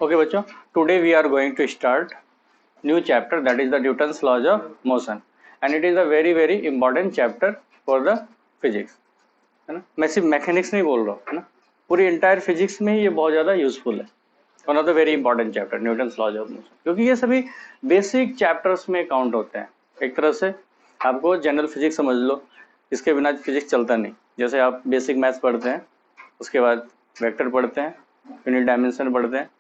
Okay बच्चों, today we are going to start new chapter, that is the Newton's laws of motion, and it is a very important chapter for the physics, है ना। मैं सिर्फ mechanics नहीं बोल रहा हूँ, है ना, पूरी इंटायर फिजिक्स में ही ये बहुत ज़्यादा यूजफुल है। One of the very important chapter Newton's laws of motion, क्योंकि ये सभी बेसिक चैप्टर्स में काउंट होते हैं। एक तरह से आपको जनरल फिजिक्स समझ लो, इसके बिना फिजिक्स चलता नहीं। जैसे आप बेसिक मैथ्स पढ़ते हैं, उसके बाद वेक्टर पढ़ते हैं, यूनिट डायमेंशन पढ़ते हैं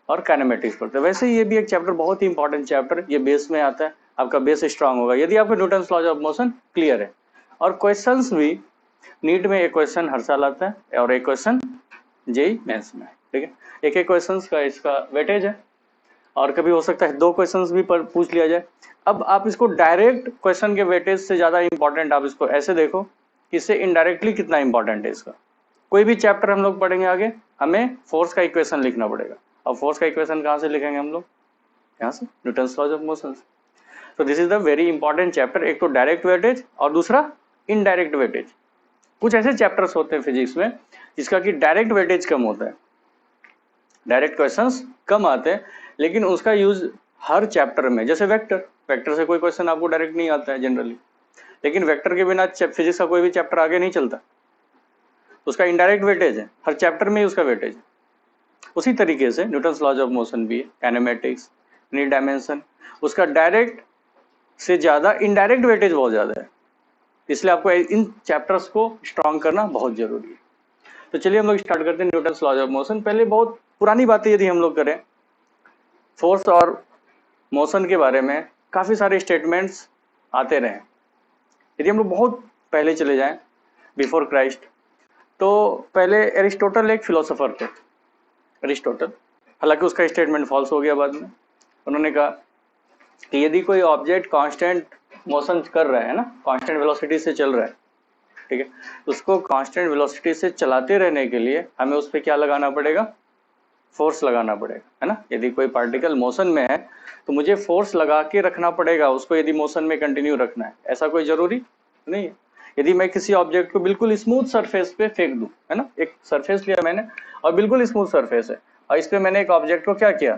और काइनेमेटिक्स पढ़ते हैं, वैसे ये भी एक चैप्टर बहुत ही इंपॉर्टेंट चैप्टर, ये बेस में आता है। आपका बेस स्ट्रांग होगा यदि आपको Newton's laws of motion clear है। और क्वेश्चंस भी नीट में एक क्वेश्चन हर साल आता है और एक क्वेश्चन जेई मेंस में, ठीक है। एक एक क्वेश्चंस का इसका वेटेज है और कभी हो सकता है 2 क्वेश्चंस भी पूछ लिया जाए। अब आप इसको डायरेक्ट क्वेश्चन के वेटेज से ज़्यादा इंपॉर्टेंट आप इसको ऐसे देखो कि इससे इनडायरेक्टली कितना इंपॉर्टेंट है इसका। कोई भी चैप्टर हम लोग पढ़ेंगे आगे, हमें फोर्स का इक्वेशन लिखना पड़ेगा। अब फोर्स का इक्वेशन कहाँ से लिखेंगे हम लोग? यहाँ से, न्यूटन्स लॉज ऑफ मोशन से। तो this is the very important chapter. एक तो डायरेक्ट वेटेज और दूसरा इनडायरेक्ट वेटेज। कुछ ऐसे चैप्टर्स होते हैं फिजिक्स में जिसका कि डायरेक्ट वेटेज कम होता है, डायरेक्ट क्वेश्चंस कम आते हैं, लेकिन उसका यूज हर चैप्टर में, जैसे वेक्टर से कोई क्वेश्चन आपको डायरेक्ट नहीं आता है जनरली, लेकिन वेक्टर के बिना फिजिक्स का कोई भी चैप्टर आगे नहीं चलता। उसका इनडायरेक्ट वेटेज है, हर चैप्टर में ही उसका वेटेज है। उसी तरीके से न्यूटन्स लॉज ऑफ मोशन भी है, काइनेमेटिक्स, यूनिट डायमेंशन, उसका डायरेक्ट से ज़्यादा इनडायरेक्ट वेटेज बहुत ज़्यादा है, इसलिए आपको इन चैप्टर्स को स्ट्रॉन्ग करना बहुत जरूरी है। तो चलिए हम लोग स्टार्ट करते हैं न्यूटन्स लॉज ऑफ मोशन। पहले बहुत पुरानी बातें यदि हम लोग करें, फोर्स और मोशन के बारे में काफ़ी सारे स्टेटमेंट्स आते रहे। यदि हम लोग बहुत पहले चले जाएं, बिफोर क्राइस्ट, तो पहले एरिस्टोटल एक फिलोसोफर थे, एरिस्टोटल। हालांकि उसका स्टेटमेंट फॉल्स हो गया बाद में। उन्होंने कहा कि यदि कोई ऑब्जेक्ट कांस्टेंट मोशन कर रहा है ना, कांस्टेंट वेलोसिटी से चल रहा है, ठीक है, उसको कांस्टेंट वेलोसिटी से चलाते रहने के लिए हमें उस पर क्या लगाना पड़ेगा? फोर्स लगाना पड़ेगा, है ना। यदि कोई पार्टिकल मोशन में है तो मुझे फोर्स लगा के रखना पड़ेगा उसको, यदि मोशन में कंटिन्यू रखना है। ऐसा कोई जरूरी नहीं है। यदि मैं किसी ऑब्जेक्ट को बिल्कुल स्मूथ सरफेस पे फेंक दूं, है ना, एक सरफेस लिया मैंने और बिल्कुल स्मूथ सरफेस है और इस पे मैंने एक ऑब्जेक्ट को क्या किया,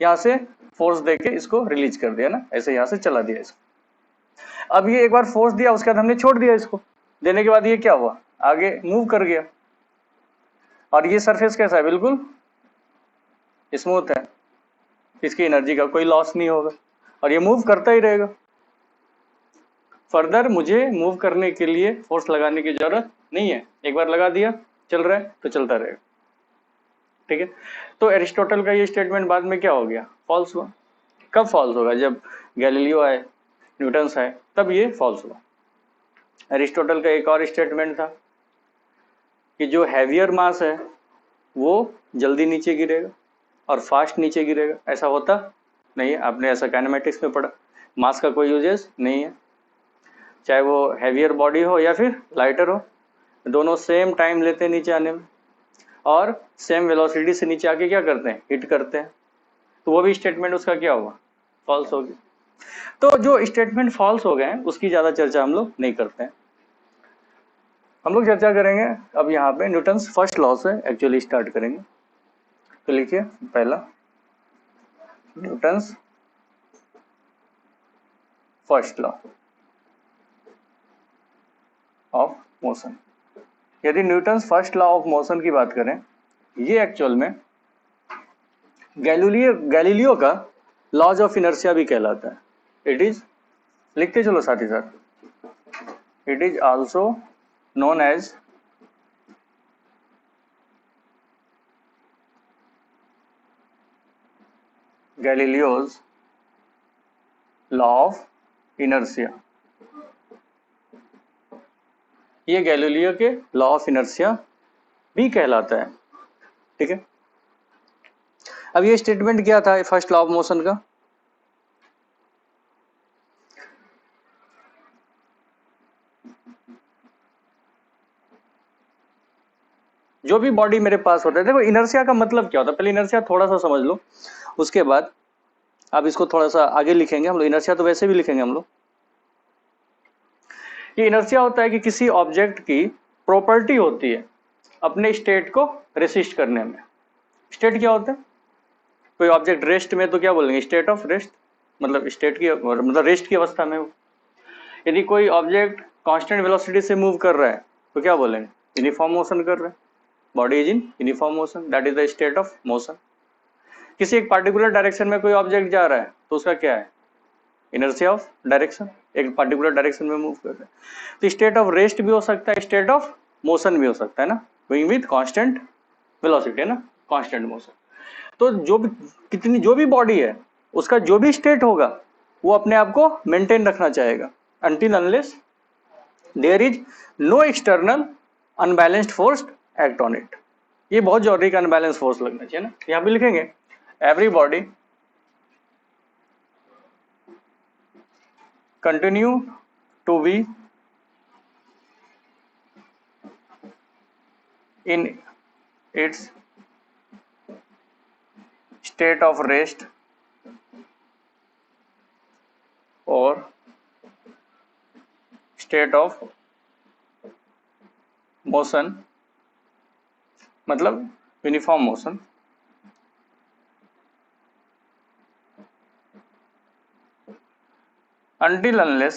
यहाँ से फोर्स देके इसको रिलीज कर दिया ना, ऐसे यहाँ से चला दिया इसको। अब ये एक बार फोर्स दिया, उसके बाद हमने छोड़ दिया इसको, देने के बाद ये क्या हुआ, आगे मूव कर गया। और ये सरफेस कैसा है? बिल्कुल स्मूथ है, इसकी एनर्जी का कोई लॉस नहीं होगा और ये मूव करता ही रहेगा। फर्दर मुझे मूव करने के लिए फोर्स लगाने की जरूरत नहीं है, एक बार लगा दिया, चल रहा है तो चलता रहेगा, ठीक है। तो एरिस्टोटल का ये स्टेटमेंट बाद में क्या हो गया? फॉल्स हुआ। कब फॉल्स होगा? जब गैलीलियो आए, न्यूटन्स आए, तब ये फॉल्स हुआ। एरिस्टोटल का एक और स्टेटमेंट था कि जो हैवियर मास है वो जल्दी नीचे गिरेगा और फास्ट नीचे गिरेगा। ऐसा होता नहीं है, आपने ऐसा काइनेमेटिक्स में पढ़ा। मास का कोई यूजेस नहीं है, चाहे वो हैवियर बॉडी हो या फिर लाइटर हो, दोनों सेम टाइम लेते हैं नीचे आने में और सेम वेलोसिटी से नीचे आके क्या करते हैं? हिट करते हैं। तो वो भी स्टेटमेंट उसका क्या हुआ? फॉल्स हो गया। तो जो स्टेटमेंट फॉल्स हो गए हैं उसकी ज़्यादा चर्चा हम लोग नहीं करते हैं। हम लोग चर्चा करेंगे अब यहाँ पे न्यूटन्स फर्स्ट लॉ से एक्चुअली स्टार्ट करेंगे। तो लिखिए पहला, Newton's first law of motion. यदि Newton's first law of motion की बात करें, ये एक्चुअल में गैलीलियो का लॉज ऑफ इनर्शिया भी कहलाता है। इट इज, लिखते चलो साथ ही साथ, it is also known as Galileo's law of inertia. ये गैलीलियो के लॉ ऑफ इनर्शिया भी कहलाता है, ठीक है। अब ये स्टेटमेंट क्या था फर्स्ट लॉ ऑफ मोशन का? जो भी बॉडी मेरे पास होता है, देखो इनर्शिया का मतलब क्या होता है, पहले इनर्शिया थोड़ा सा समझ लो, उसके बाद अब इसको थोड़ा सा आगे लिखेंगे हम लोग। इनर्शिया तो वैसे भी लिखेंगे हम लोग। ये इनर्शिया होता है कि किसी ऑब्जेक्ट की प्रॉपर्टी होती है अपने स्टेट को रेसिस्ट करने में। स्टेट क्या होता है? कोई ऑब्जेक्ट रेस्ट में तो क्या बोलेंगे, स्टेट ऑफ रेस्ट, मतलब स्टेट की मतलब रेस्ट की अवस्था में हो। यदि कोई ऑब्जेक्ट कांस्टेंट वेलोसिटी से मूव कर रहा है तो क्या बोलेंगे, यूनिफॉर्म मोशन कर रहा है, body is in uniform motion, that is the state of motion. किसी एक पार्टिकुलर डायरेक्शन में कोई ऑब्जेक्ट जा रहा है तो उसका क्या है, इनर्शिया ऑफ डायरेक्शन, एक पार्टिकुलर डायरेक्शन में मूव कर रहा है। तो स्टेट ऑफ रेस्ट भी हो सकता है, स्टेट ऑफ मोशन भी हो सकता है ना, गोइंग विद कांस्टेंट वेलोसिटी है ना, कांस्टेंट मोशन। तो जो भी बॉडी है उसका जो भी स्टेट होगा वो अपने आप को मेंटेन रखना चाहेगा, until unless there is no external unbalanced force act on it। ये बहुत जरूरी का अनबैलेंस फोर्स लगना चाहिए ना, यहाँ पे लिखेंगे every body continue to be in its state of rest or state of motion, मतलब uniform motion, until unless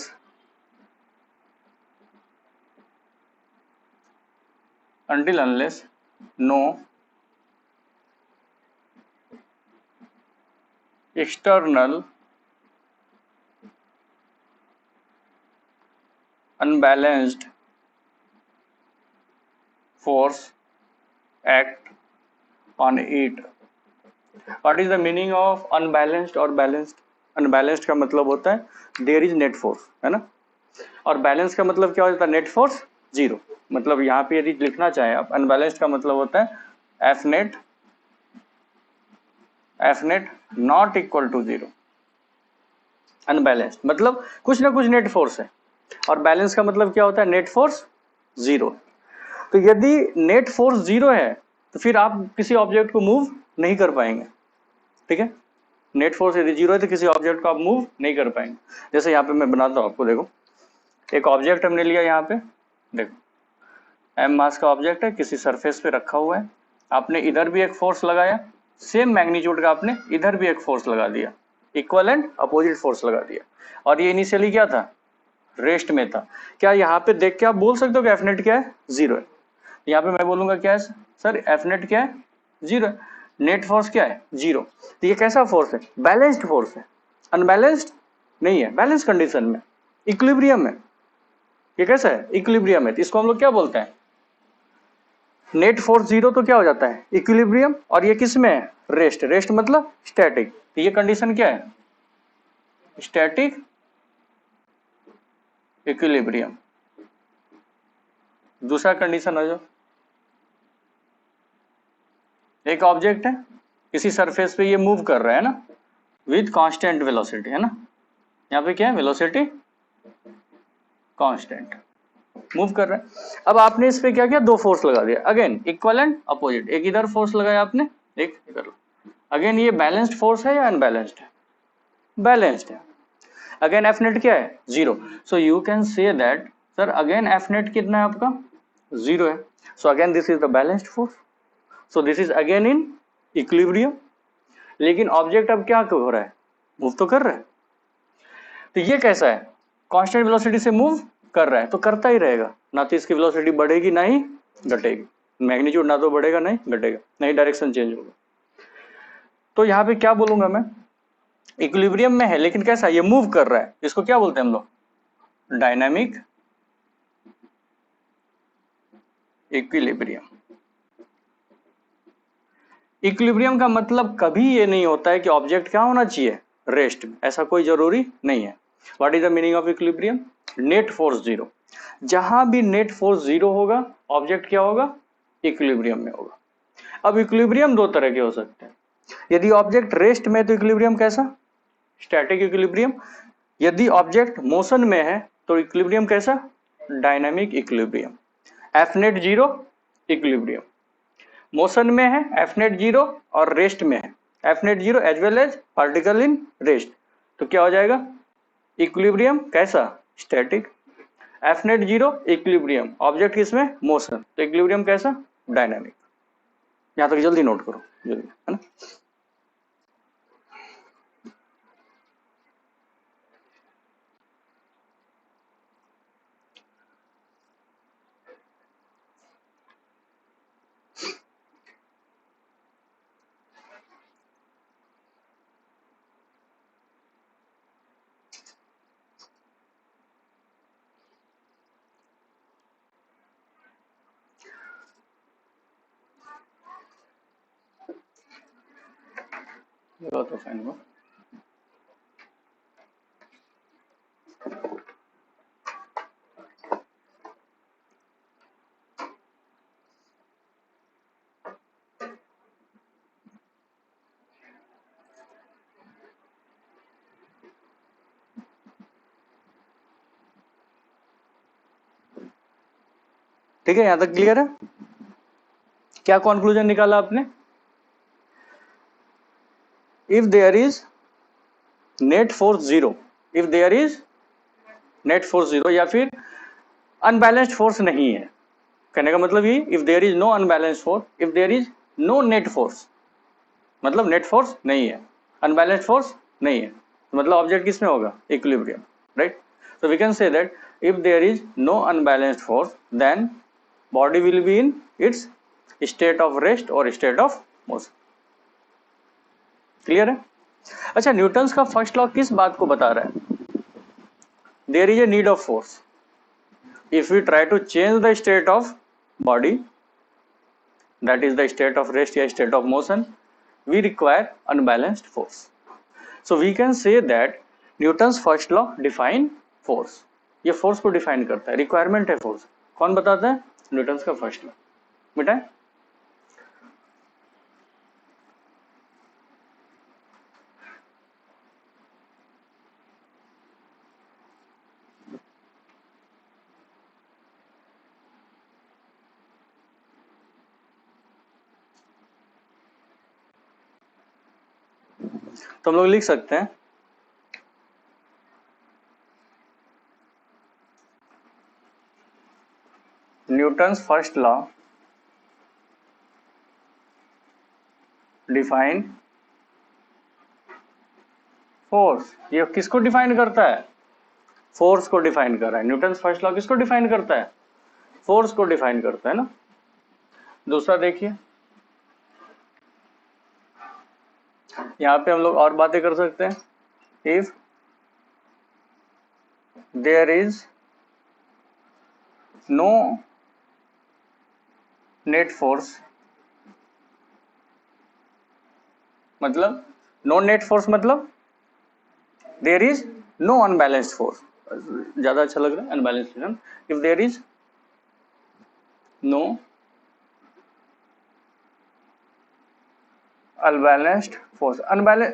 no external unbalanced force act on it। What is the meaning of unbalanced और balanced? Unbalanced का मतलब होता है there is net force, है ना, और balance का मतलब क्या हो जाता है, नेट फोर्स जीरो। मतलब यहाँ पे यदि लिखना चाहें आप, अनबैलेंस्ड का मतलब होता है F net not equal to zero. Unbalanced मतलब कुछ ना कुछ नेट फोर्स है, और बैलेंस का मतलब क्या होता है, नेट फोर्स जीरो। तो यदि नेट फोर्स जीरो है तो फिर आप किसी ऑब्जेक्ट को मूव नहीं कर पाएंगे, ठीक है। नेट फोर्स यदि जीरो है तो किसी ऑब्जेक्ट को आप मूव नहीं कर पाएंगे। जैसे यहाँ पे मैं बनाता हूँ आपको, देखो एक ऑब्जेक्ट हमने लिया, यहाँ पे देखो एम मास का ऑब्जेक्ट है, किसी सरफेस पे रखा हुआ है, आपने इधर भी एक फोर्स लगाया, सेम मैग्नीट्यूड का आपने इधर भी एक फोर्स लगा दिया, इक्वल एंड अपोजिट फोर्स लगा दिया, और ये इनिशियली क्या था, रेस्ट में था। क्या यहाँ पे देख के आप बोल सकते हो कि एफ नेट क्या है, जीरो है। यहाँ पे मैं बोलूंगा क्या है सर, एफ नेट क्या है, जीरो है, नेट फोर्स क्या है, जीरो। तो ये कैसा फोर्स है, बैलेंस्ड फोर्स है, अनबैलेंस्ड नहीं है, बैलेंस कंडीशन में, इक्विलिब्रियम है। ये कैसा है, इक्विलिब्रियम है। तो इसको हम लोग क्या बोलते हैं, नेट फोर्स जीरो तो क्या हो जाता है, इक्विलिब्रियम, और ये किस में है, रेस्ट। रेस्ट मतलब स्टैटिक। तो ये कंडीशन क्या है, स्टैटिक इक्विलिब्रियम। दूसरा कंडीशन आ जाओ, एक ऑब्जेक्ट है किसी सरफेस पे ये मूव कर रहा है ना, विद कांस्टेंट वेलोसिटी, है ना, यहाँ पे क्या है, वेलोसिटी कांस्टेंट, मूव कर रहा है। अब आपने इस पे क्या किया, दो फोर्स लगा दिया, अगेन इक्वल एंड अपोजिट, एक इधर फोर्स लगाया आपने, एक इधर। अगेन ये बैलेंस्ड फोर्स है या अनबैलेंस्ड है, बैलेंस्ड है। अगेन एफ नेट क्या है, zero. So you can say that sir again F net कितना है आपका, जीरो है। So again this is the balanced force, so this is again in equilibrium. लेकिन ऑब्जेक्ट अब क्या हो रहा है, मूव तो कर रहा है। तो ये कैसा है, कांस्टेंट वेलोसिटी से मूव कर रहा है, तो करता ही रहेगा, ना तो इसकी वेलोसिटी बढ़ेगी ना ही घटेगी, मैग्नीट्यूड ना तो बढ़ेगा ना ही घटेगा, ना ही डायरेक्शन चेंज होगा। तो यहाँ पे क्या बोलूंगा मैं, इक्विलिब्रियम में है लेकिन कैसा, ये मूव कर रहा है, इसको क्या बोलते हैं हम लोग, डायनामिक इक्विलिब्रियम। इक्विलिब्रियम का मतलब कभी ये नहीं होता है कि ऑब्जेक्ट क्या होना चाहिए, रेस्ट में, ऐसा कोई जरूरी नहीं है। What is the meaning of equilibrium, net force zero. जहां भी नेट फोर्स जीरो होगा ऑब्जेक्ट क्या होगा, इक्विलिब्रियम में होगा। अब इक्विलिब्रियम दो तरह के हो सकते हैं, यदि ऑब्जेक्ट रेस्ट में तो इक्विलिब्रियम कैसा, स्टैटिक इक्विलिब्रियम। यदि ऑब्जेक्ट मोशन में है तो इक्विलिब्रियम कैसा, dynamic equilibrium. F net zero equilibrium, motion में है एफ नेट जीरो और रेस्ट में है F net zero as well as particle in rest, तो क्या हो जाएगा, इक्विलिब्रियम कैसा, static. F net zero equilibrium, object किसमें, मोशन, तो इक्विलिब्रियम कैसा, डायनामिक। यहां तक जल्दी नोट करो, जल्दी, है ना। तो फाइन को ठीक है, यहां तक क्लियर है? क्या कंक्लूजन निकाला आपने? If there is net force zero, if there is net force zero या फिर अनबैलेंस्ड फोर्स नहीं है, कहने का मतलब ये, if there is no unbalanced force, if there is no net force, मतलब नेट फोर्स नहीं है, अनबैलेंस्ड फोर्स नहीं है, मतलब ऑब्जेक्ट किस में होगा? Equilibrium, right? So we can say that if there is no unbalanced force then body will be in its state of rest और स्टेट ऑफ मोशन। क्लियर है? अच्छा, न्यूटन्स का फर्स्ट लॉ किस बात को बता रहा है? There is a need of force, if we try to change the state of body, that is the state of rest या state of motion, we require unbalanced force. So we can say that Newton's first law define force, ये force को define करता है, requirement है force, कौन बताता है? Newton's का first law। बेटा तो हम लोग लिख सकते हैं Newton's first law define force. ये किसको डिफाइन करता है? फोर्स को डिफाइन कर रहा है। न्यूटन्स फर्स्ट लॉ किसको डिफाइन करता है? फोर्स को डिफाइन करता है ना। दूसरा देखिए, यहां पे हम लोग और बातें कर सकते हैं। If there is no net force, मतलब नो नेट फोर्स मतलब there is no unbalanced force, ज्यादा अच्छा लग रहा है unbalanced. If there is no unbalanced force,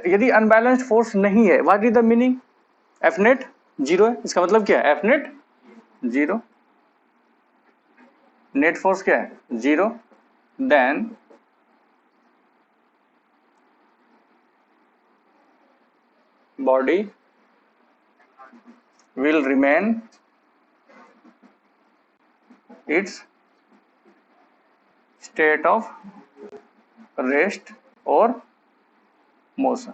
यदि अनबैलेंस्ड फोर्स नहीं है, what is the meaning? F net zero है, इसका मतलब क्या है? F net zero, net force क्या है? Zero, then body will remain its state of rest और मोशन।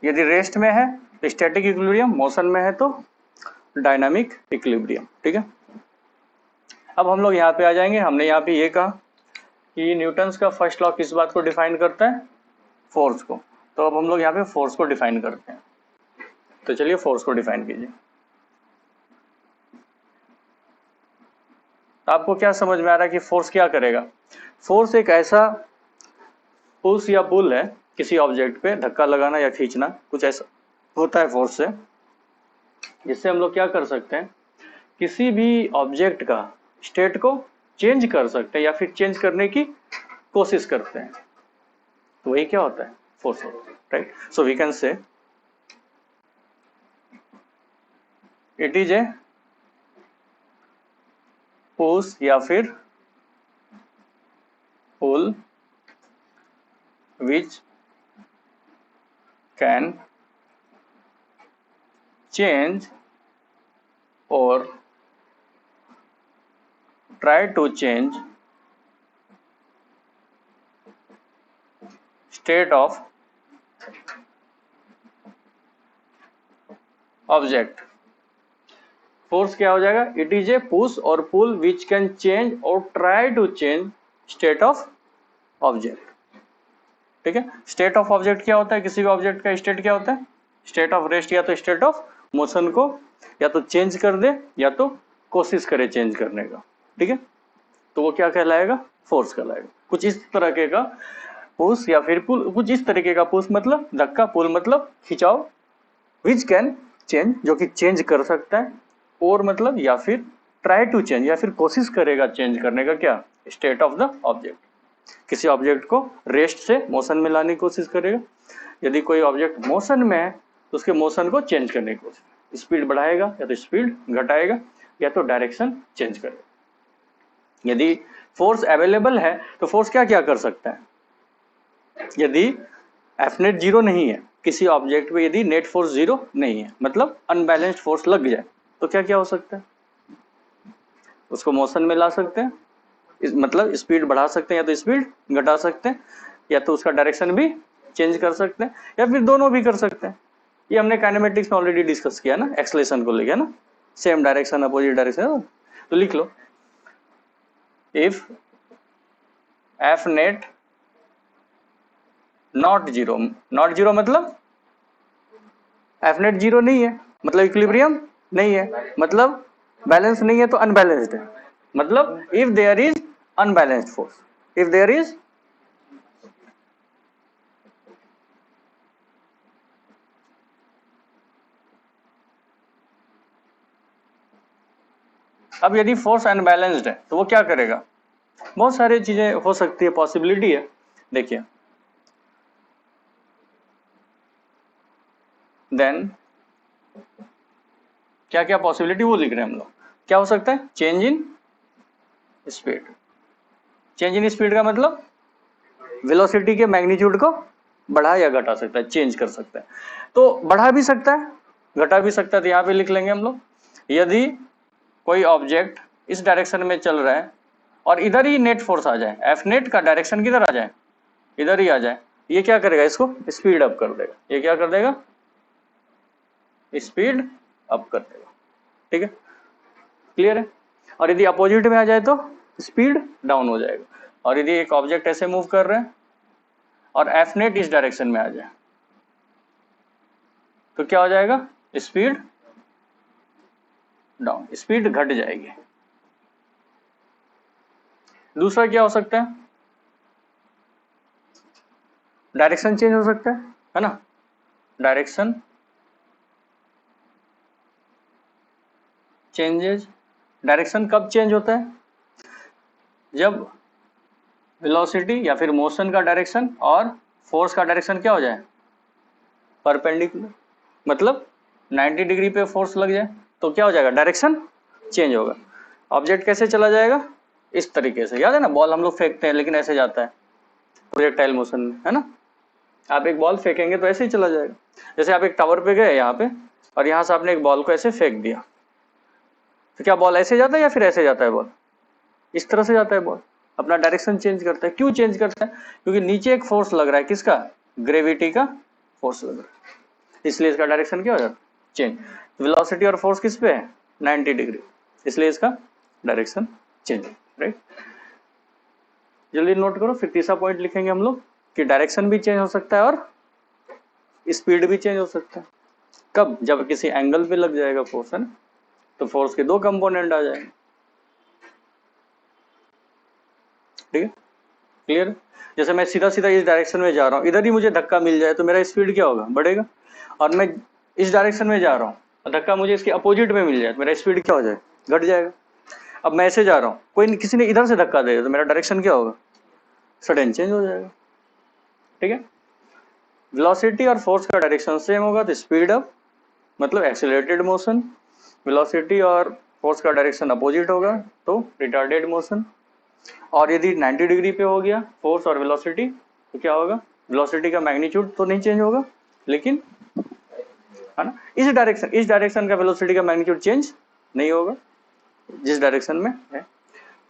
यदि रेस्ट में है तो स्टैटिक इक्विलिब्रियम, मोशन में है तो डायनामिक इक्विलिब्रियम। ठीक है, अब हम लोग यहाँ पे आ जाएंगे। हमने यहाँ पे ये कहा कि न्यूटन्स का फर्स्ट लॉ किस बात को डिफाइन करता है? फोर्स को। तो अब हम लोग यहाँ पे फोर्स को डिफाइन करते हैं। तो चलिए फोर्स को डिफाइन कीजिए। आपको क्या समझ में आ रहा है कि फोर्स क्या करेगा? फोर्स एक ऐसा पुश या पुल है, किसी ऑब्जेक्ट पे धक्का लगाना या खींचना, कुछ ऐसा होता है फोर्स से, जिससे हम लोग क्या कर सकते हैं? किसी भी ऑब्जेक्ट का स्टेट को चेंज कर सकते हैं या फिर चेंज करने की कोशिश करते हैं। तो वही क्या होता है? फोर्स होता है, right? So we can say it is a push या फिर pull which can change or try to change state of object। Force क्या हो जाएगा? इट इज ए पुश और पुल विच कैन चेंज और try to change state of object. ठीक है, state of object क्या होता है? किसी भी ऑब्जेक्ट का स्टेट क्या होता है? स्टेट ऑफ रेस्ट या तो स्टेट ऑफ मोशन को या तो चेंज कर दे या तो कोशिश करे चेंज करने का। ठीक है, तो वो क्या कहलाएगा? फोर्स कहलाएगा। कुछ इस तरह के का पुश या फिर पुल, कुछ इस तरीके का। पुश मतलब धक्का, पुल मतलब खिंचाव, विच कैन चेंज जो कि चेंज कर सकता है, और मतलब या फिर ट्राई टू चेंज या फिर कोशिश करेगा चेंज करने का क्या, स्टेट ऑफ द ऑब्जेक्ट। किसी ऑब्जेक्ट को रेस्ट से मोशन में लाने की कोशिश करेगा। यदि कोई ऑब्जेक्ट मोशन में है तो उसके मोशन को चेंज करने की कोशिश, स्पीड बढ़ाएगा या तो स्पीड घटाएगा या तो डायरेक्शन चेंज करेगा। यदि फोर्स अवेलेबल है तो फोर्स क्या क्या कर सकता है। यदि एफ नेट जीरो नहीं है किसी ऑब्जेक्ट पे, यदि नेट फोर्स जीरो नहीं है मतलब अनबैलेंस्ड फोर्स लग जाए, तो क्या क्या हो सकता है, उसको मोशन में ला सकते हैं, मतलब स्पीड बढ़ा सकते हैं या तो स्पीड घटा सकते हैं, या तो उसका डायरेक्शन भी चेंज कर सकते हैं, या फिर दोनों भी कर सकते हैं। ये हमने काइनेमेटिक्स में ऑलरेडी डिस्कस किया ना, एक्सलेशन को लेके ना, सेम डायरेक्शन अपोजिट डायरेक्शन। तो लिख लो, if F net not zero, not zero मतलब एफ नेट जीरो नहीं है, मतलब इक्विलिब्रियम नहीं है, मतलब बैलेंस नहीं है तो अनबैलेंस्ड है, मतलब if there is unbalanced force, if there is, अब यदि फोर्स अनबैलेंस्ड है तो वो क्या करेगा, बहुत सारी चीजें हो सकती है, पॉसिबिलिटी है। देखिए, देन क्या क्या पॉसिबिलिटी वो लिख रहे हैं हम लोग। क्या हो सकता है, change in speed. Change in speed का मतलब वेलोसिटी के मैग्नीट्यूड को बढ़ा या घटा सकता है, चेंज कर सकता है। तो बढ़ा भी सकता है, घटा भी सकता है। तो यहाँ पे लिख लेंगे हम लोग, यदि कोई ऑब्जेक्ट इस डायरेक्शन में चल रहा है और इधर ही नेट फोर्स आ जाए, एफ नेट का डायरेक्शन किधर आ जाए, इधर ही आ जाए, ये क्या करेगा, इसको स्पीड अप कर देगा। ये क्या कर देगा, स्पीड अप कर देगा। ठीक है, क्लियर है। और यदि अपोजिट में आ जाए तो स्पीड डाउन हो जाएगा। और यदि एक ऑब्जेक्ट ऐसे मूव कर रहे हैं और एफ नेट इस डायरेक्शन में आ जाए तो क्या हो जाएगा, स्पीड डाउन, स्पीड घट जाएगी। दूसरा क्या हो सकता है, डायरेक्शन चेंज हो सकता है ना। डायरेक्शन चेंजेज, डायरेक्शन कब चेंज होता है, जब वेलोसिटी या फिर मोशन का डायरेक्शन और फोर्स का डायरेक्शन क्या हो जाए, परपेंडिकुलर। मतलब 90 डिग्री पे फोर्स लग जाए तो क्या हो जाएगा, डायरेक्शन चेंज होगा। ऑब्जेक्ट कैसे चला जाएगा, इस तरीके से, याद है ना, बॉल हम लोग फेंकते हैं लेकिन ऐसे जाता है, प्रोजेक्टाइल मोशन में, है ना। आप एक बॉल फेंकेंगे तो ऐसे ही चला जाएगा। जैसे आप एक टावर पे गए यहाँ पे और यहाँ से आपने एक बॉल को ऐसे फेंक दिया, तो क्या बॉल ऐसे जाता है या फिर ऐसे जाता है, बॉल इस तरह से जाता है। बॉल अपना डायरेक्शन चेंज करता है। क्यों चेंज करता है, क्योंकि नीचे एक फोर्स लग रहा है, किसका, ग्रेविटी का फोर्स लग रहा है, इसलिए इसका डायरेक्शन क्या हो जाता है, चेंज। वेलोसिटी और फोर्स किस पे है, 90 डिग्री, इसलिए इसका डायरेक्शन चेंज, राइट। जल्दी नोट करो, फिर तीसरा पॉइंट लिखेंगे हम लोग कि डायरेक्शन भी चेंज हो सकता है और स्पीड भी चेंज हो सकता है। कब, जब किसी एंगल पे लग जाएगा फोर्स, है ना, तो फोर्स के दो कंपोनेंट आ जाएंगे। ठीक है, क्लियर। जैसे मैं सीधा सीधा इस डायरेक्शन में जा रहा हूँ, इधर ही मुझे धक्का मिल जाए तो मेरा स्पीड क्या होगा, बढ़ेगा। और मैं इस डायरेक्शन में जा रहा हूँ और धक्का मुझे इसके अपोजिट में मिल जाए तो मेरा स्पीड क्या हो जाए, घट जाएगा। अब मैं ऐसे जा रहा हूँ, कोई किसी ने इधर से धक्का दे तो मेरा डायरेक्शन क्या होगा, सडन चेंज हो जाएगा। ठीक है, वेलोसिटी और फोर्स का डायरेक्शन सेम होगा तो स्पीड अप मतलब एक्सेलरेटेड मोशन, वेलोसिटी और फोर्स का डायरेक्शन अपोजिट होगा तो रिटार्डेड मोशन। और यदि 90 डिग्री पे हो गया फोर्स और वेलोसिटी तो क्या होगा, वेलोसिटी का मैग्नीट्यूड तो नहीं चेंज होगा लेकिन, है ना, इस डायरेक्शन का वेलोसिटी का मैग्नीट्यूड चेंज नहीं होगा जिस डायरेक्शन में है,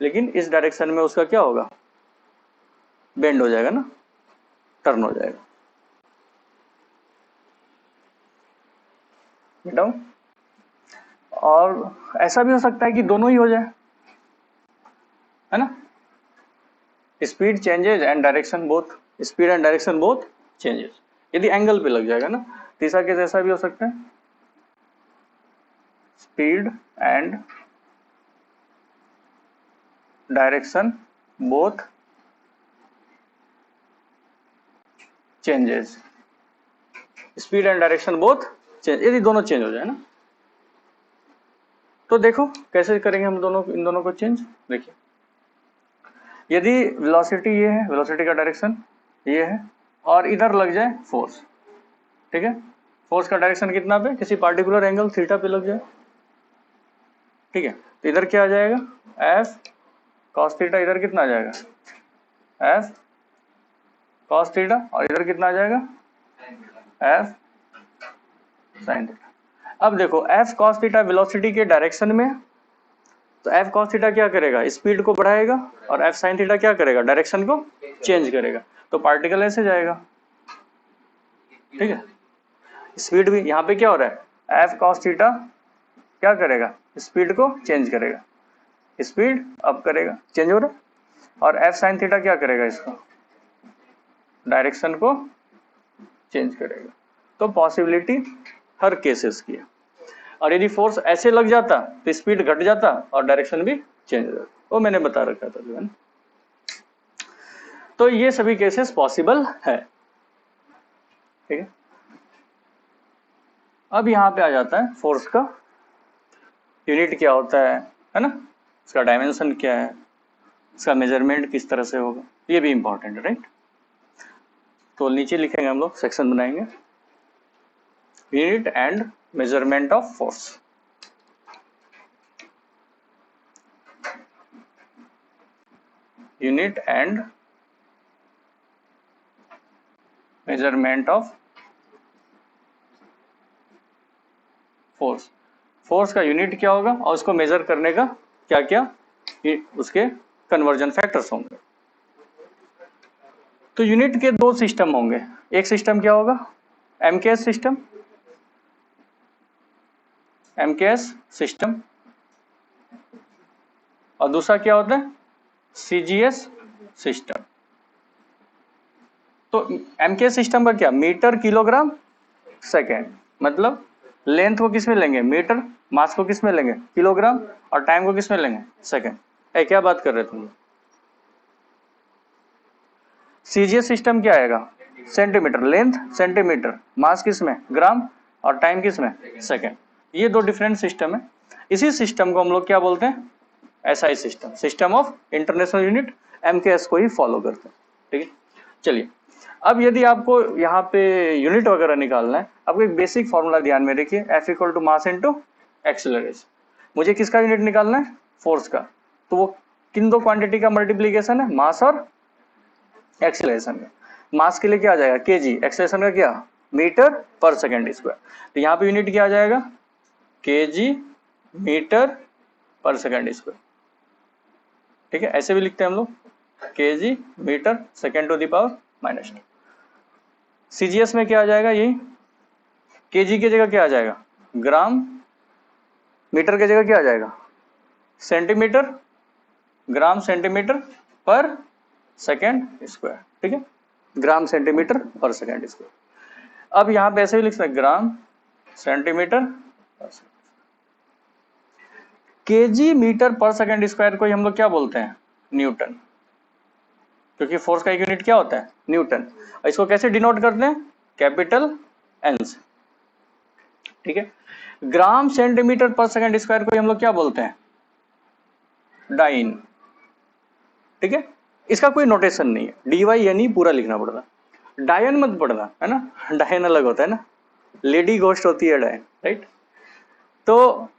लेकिन इस डायरेक्शन में उसका क्या होगा, बेंड हो जाएगा ना, टर्न हो जाएगा। बताओ, और ऐसा भी हो सकता है कि दोनों ही हो जाए, है ना, speed changes and direction both, speed and direction both changes, यदि एंगल पे लग जाएगा ना। तीसरा केस ऐसा भी हो सकता है, speed and direction both changes, speed and direction both change, यदि दोनों चेंज हो जाए ना, तो देखो कैसे करेंगे हम दोनों, इन दोनों को चेंज। देखिए यदि वेलोसिटी ये है, वेलोसिटी का डायरेक्शन ये है, और इधर लग जाए फोर्स, ठीक है, फोर्स का डायरेक्शन कितना पे, किसी पार्टिकुलर एंगल थीटा पे लग जाए, ठीक है, तो इधर क्या आ जाएगा, एफ कॉस थीटा, इधर कितना आ जाएगा, एफ कॉस थीटा, और इधर कितना आ जाएगा, एफ साइन थीटा। अब देखो एफ कॉस थीटा वेलोसिटी के डायरेक्शन में, तो एफ कॉस थीटा क्या करेगा, स्पीड को बढ़ाएगा, और एफ साइन थीटा क्या करेगा, डायरेक्शन को चेंज करेगा, तो पार्टिकल ऐसे जाएगा, ठीक है। स्पीड भी यहाँ पे क्या हो रहा है, एफ कॉस थीटा क्या करेगा, स्पीड को चेंज करेगा, स्पीड अप करेगा, चेंज हो रहा है, और एफ साइन थीटा क्या करेगा, इसको डायरेक्शन को चेंज करेगा। तो पॉसिबिलिटी हर केसेस की है, और यदि फोर्स ऐसे लग जाता तो स्पीड घट जाता और डायरेक्शन भी चेंज हो जाता, वो मैंने बता रखा था जो है ना। तो ये सभी केसेस पॉसिबल है, ठीक है। अब यहाँ पे आ जाता है फोर्स का यूनिट क्या होता है ना, इसका डायमेंशन क्या है, इसका मेजरमेंट किस तरह से होगा, ये भी इंपॉर्टेंट है, राइट। तो नीचे लिखेंगे हम लोग, सेक्शन बनाएंगे, unit and measurement of force. Unit and measurement of force, force का यूनिट क्या होगा और उसको मेजर करने का क्या क्या उसके कन्वर्जन फैक्टर्स होंगे। तो यूनिट के दो सिस्टम होंगे, एक सिस्टम क्या होगा, एमकेएस सिस्टम, एमकेएस सिस्टम, और दूसरा क्या होता है, सीजीएस सिस्टम। तो एमकेएस सिस्टम का क्या, मीटर किलोग्राम सेकेंड, मतलब लेंथ को किस में लेंगे, मीटर, मास को किस में लेंगे, किलोग्राम, और टाइम को किस में लेंगे, सेकेंड। क्या बात कर रहे तुम लोग। सीजीएस सिस्टम क्या आएगा, सेंटीमीटर, लेंथ सेंटीमीटर, मास किस में, ग्राम, और टाइम किस में, सेकेंड। ये दो डिफरेंट सिस्टम है। इसी सिस्टम को हम लोग क्या बोलते हैं, SI system, system of international unit, MKS को ही फॉलो करते हैं, ठीक है। चलिए अब यदि आपको यहाँ पे यूनिट वगैरह निकालना है, आपको एक बेसिक फॉर्मूला ध्यान में रखिए, F equal to mass into acceleration. मुझे किसका यूनिट निकालना है, फोर्स का, तो वो किन दो क्वांटिटी का मल्टीप्लीकेशन है, मास और एक्सेलरेशन का। मास के लिए क्या आ जाएगा, केजी, एक्सेलरेशन का क्या, मीटर पर सेकेंड स्क्वायर। तो यहाँ पे यूनिट क्या आ जाएगा, KG metre per second square, ठीक है। ऐसे भी लिखते हैं हम लोग, KG metre second to the power minus 2। CGS में क्या आ जाएगा, यही केजी की जगह क्या आ जाएगा, ग्राम, मीटर की जगह क्या आ जाएगा, सेंटीमीटर, ग्राम सेंटीमीटर पर सेकेंड स्क्वायर, ठीक है, ग्राम सेंटीमीटर पर सेकेंड स्क्वायर। अब यहां पे ऐसे भी लिख सकते, ग्राम सेंटीमीटर पर second. KG metre per second square को हम लोग क्या बोलते हैं, न्यूटन, क्योंकि फोर्स का एक यूनिट क्या होता है, न्यूटन। इसको कैसे डिनोट करते हैं, कैपिटल एन से, ठीक है। ग्राम सेंटीमीटर पर सेकेंड स्क्वायर को हम लोग क्या बोलते हैं, डाइन, ठीक है। इसका कोई नोटेशन नहीं है, डीवाई यानी पूरा लिखना पड़ता, डायन मत पढ़ना, है ना, डायन अलग होता है ना, लेडी घोस्ट होती है डायन, राइट। तो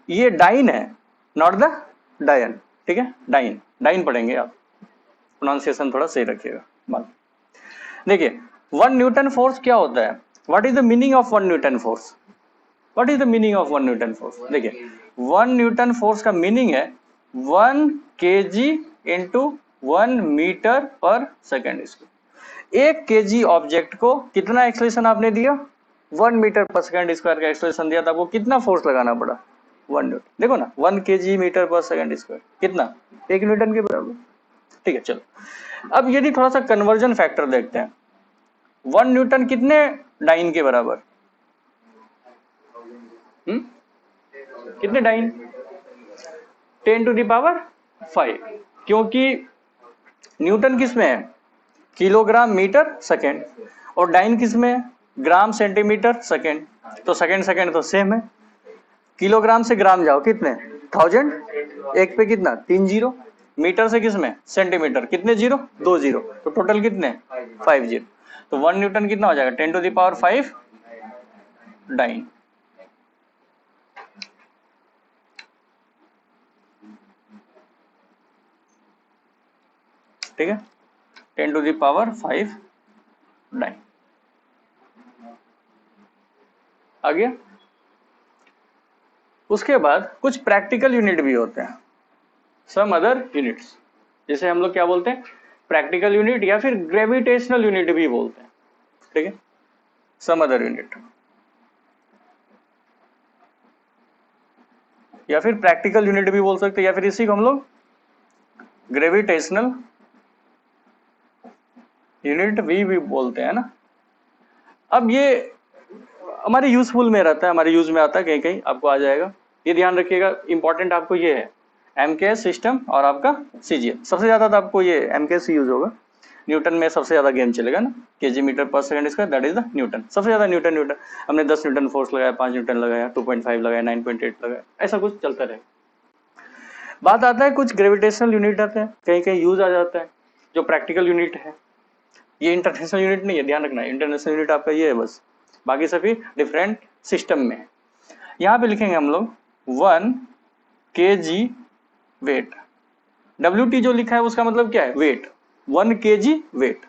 ये डाइन है, नॉट द डायन, ठीक है, डाइन, डाइन पढ़ेंगे आप, प्रोनाउंसिएशन थोड़ा सही रखिएगा। बात देखिए, 1 न्यूटन फोर्स क्या होता है, what is the meaning of 1 Newton force, what is the meaning of 1 Newton force. देखिए 1 न्यूटन फोर्स का मीनिंग है 1 KG into 1 metre per second square. 1 KG object को कितना एक्सेलरेशन आपने दिया, 1 मीटर पर सेकेंड स्क्वायर का एक्सेलरेशन दिया, तो आपको कितना फोर्स लगाना पड़ा, 1 न्यूटन। देखो ना, 1 KG metre per second square कितना, 1 न्यूटन के बराबर, ठीक है। चलो अब यदि थोड़ा सा कन्वर्जन फैक्टर देखते हैं, 1 न्यूटन कितने डाइन के बराबर, कितने डाइन, 10 टू द पावर 5, क्योंकि न्यूटन किस में है, किलोग्राम मीटर सेकेंड, और डाइन किस में है, ग्राम सेंटीमीटर सेकेंड, तो सेकेंड सेकेंड तो सेम है। किलोग्राम से ग्राम जाओ कितने, 1000, एक पे कितना 3 जीरो, मीटर से किसमें सेंटीमीटर, कितने जीरो, 2 जीरो, तो टोटल कितने 5 जीरो, तो 1 न्यूटन कितना हो जाएगा 10⁵ डाइन। ठीक है, 10⁵ डाइन। आ गया। उसके बाद कुछ प्रैक्टिकल यूनिट भी होते हैं, सम अदर यूनिट्स, जिसे हम लोग क्या बोलते हैं, प्रैक्टिकल यूनिट या फिर ग्रेविटेशनल यूनिट भी बोलते हैं। ठीक है, सम अदर यूनिट या फिर प्रैक्टिकल यूनिट भी बोल सकते हैं, या फिर इसी को हम लोग ग्रेविटेशनल यूनिट भी बोलते हैं ना। अब ये हमारे यूजफुल में रहता है, हमारे यूज में आता है, कहीं कहीं आपको आ जाएगा, ये ध्यान रखिएगा। इंपॉर्टेंट आपको ये है एमकेएस सिस्टम और आपका सीजीएस, सबसे ज्यादा तो आपको ये एमकेएस यूज होगा। न्यूटन में सबसे ज्यादा गेम चलेगा ना, केजी मीटर पर second square, that is the Newton, सबसे ज्यादा न्यूटन न्यूटन। हमने 10 न्यूटन फोर्स लगाया, 5 न्यूटन लगाया, 2.5 लगाया, 9.8 लगाया, ऐसा कुछ चलता रहे। बात आता है कुछ ग्रेविटेशनल यूनिट आते हैं, कहीं कहीं यूज आ जाता है, जो प्रैक्टिकल यूनिट है। ये इंटरनेशनल यूनिट नहीं है, ध्यान रखना है, इंटरनेशनल यूनिट आपका ये है बस, बाकी सभी डिफरेंट सिस्टम में। यहाँ पे लिखेंगे हम लोग 1 kg वेट, WT जो लिखा है उसका मतलब क्या है, वेट, 1 kg वेट।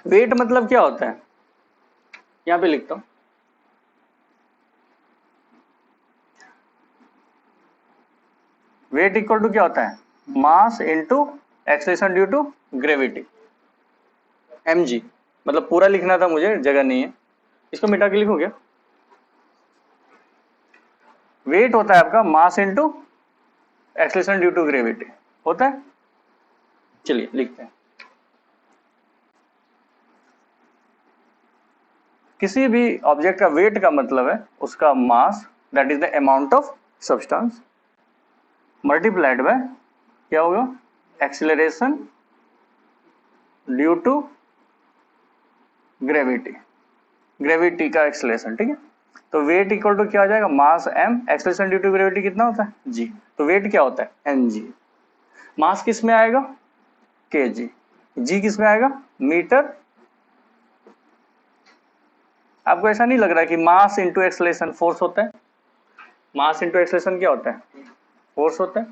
वेट मतलब क्या होता है, यहाँ पे लिखता हूं, वेट इक्वल टू क्या होता है, mass into acceleration due to gravity, mg। मतलब पूरा लिखना था मुझे, जगह नहीं है, इसको मिटा के लिखूं क्या। वेट होता है आपका mass into acceleration due to gravity होता है। चलिए लिखते हैं, किसी भी ऑब्जेक्ट का वेट का मतलब है उसका mass, that is the amount of substance, multiplied by क्या होगा, acceleration due to gravity, gravity का एक्सेलरेशन। ठीक है, तो वेट इक्वल टू क्या हो जाएगा, mass m, acceleration due to gravity कितना होता है g, तो वेट क्या होता है mg। मास किस में आएगा kg, g किस में आएगा मीटर। आपको ऐसा नहीं लग रहा है कि मास इंटू एक्सेलरेशन फोर्स होता है, मास इंटू एक्सेलरेशन क्या होता है, फोर्स होता है।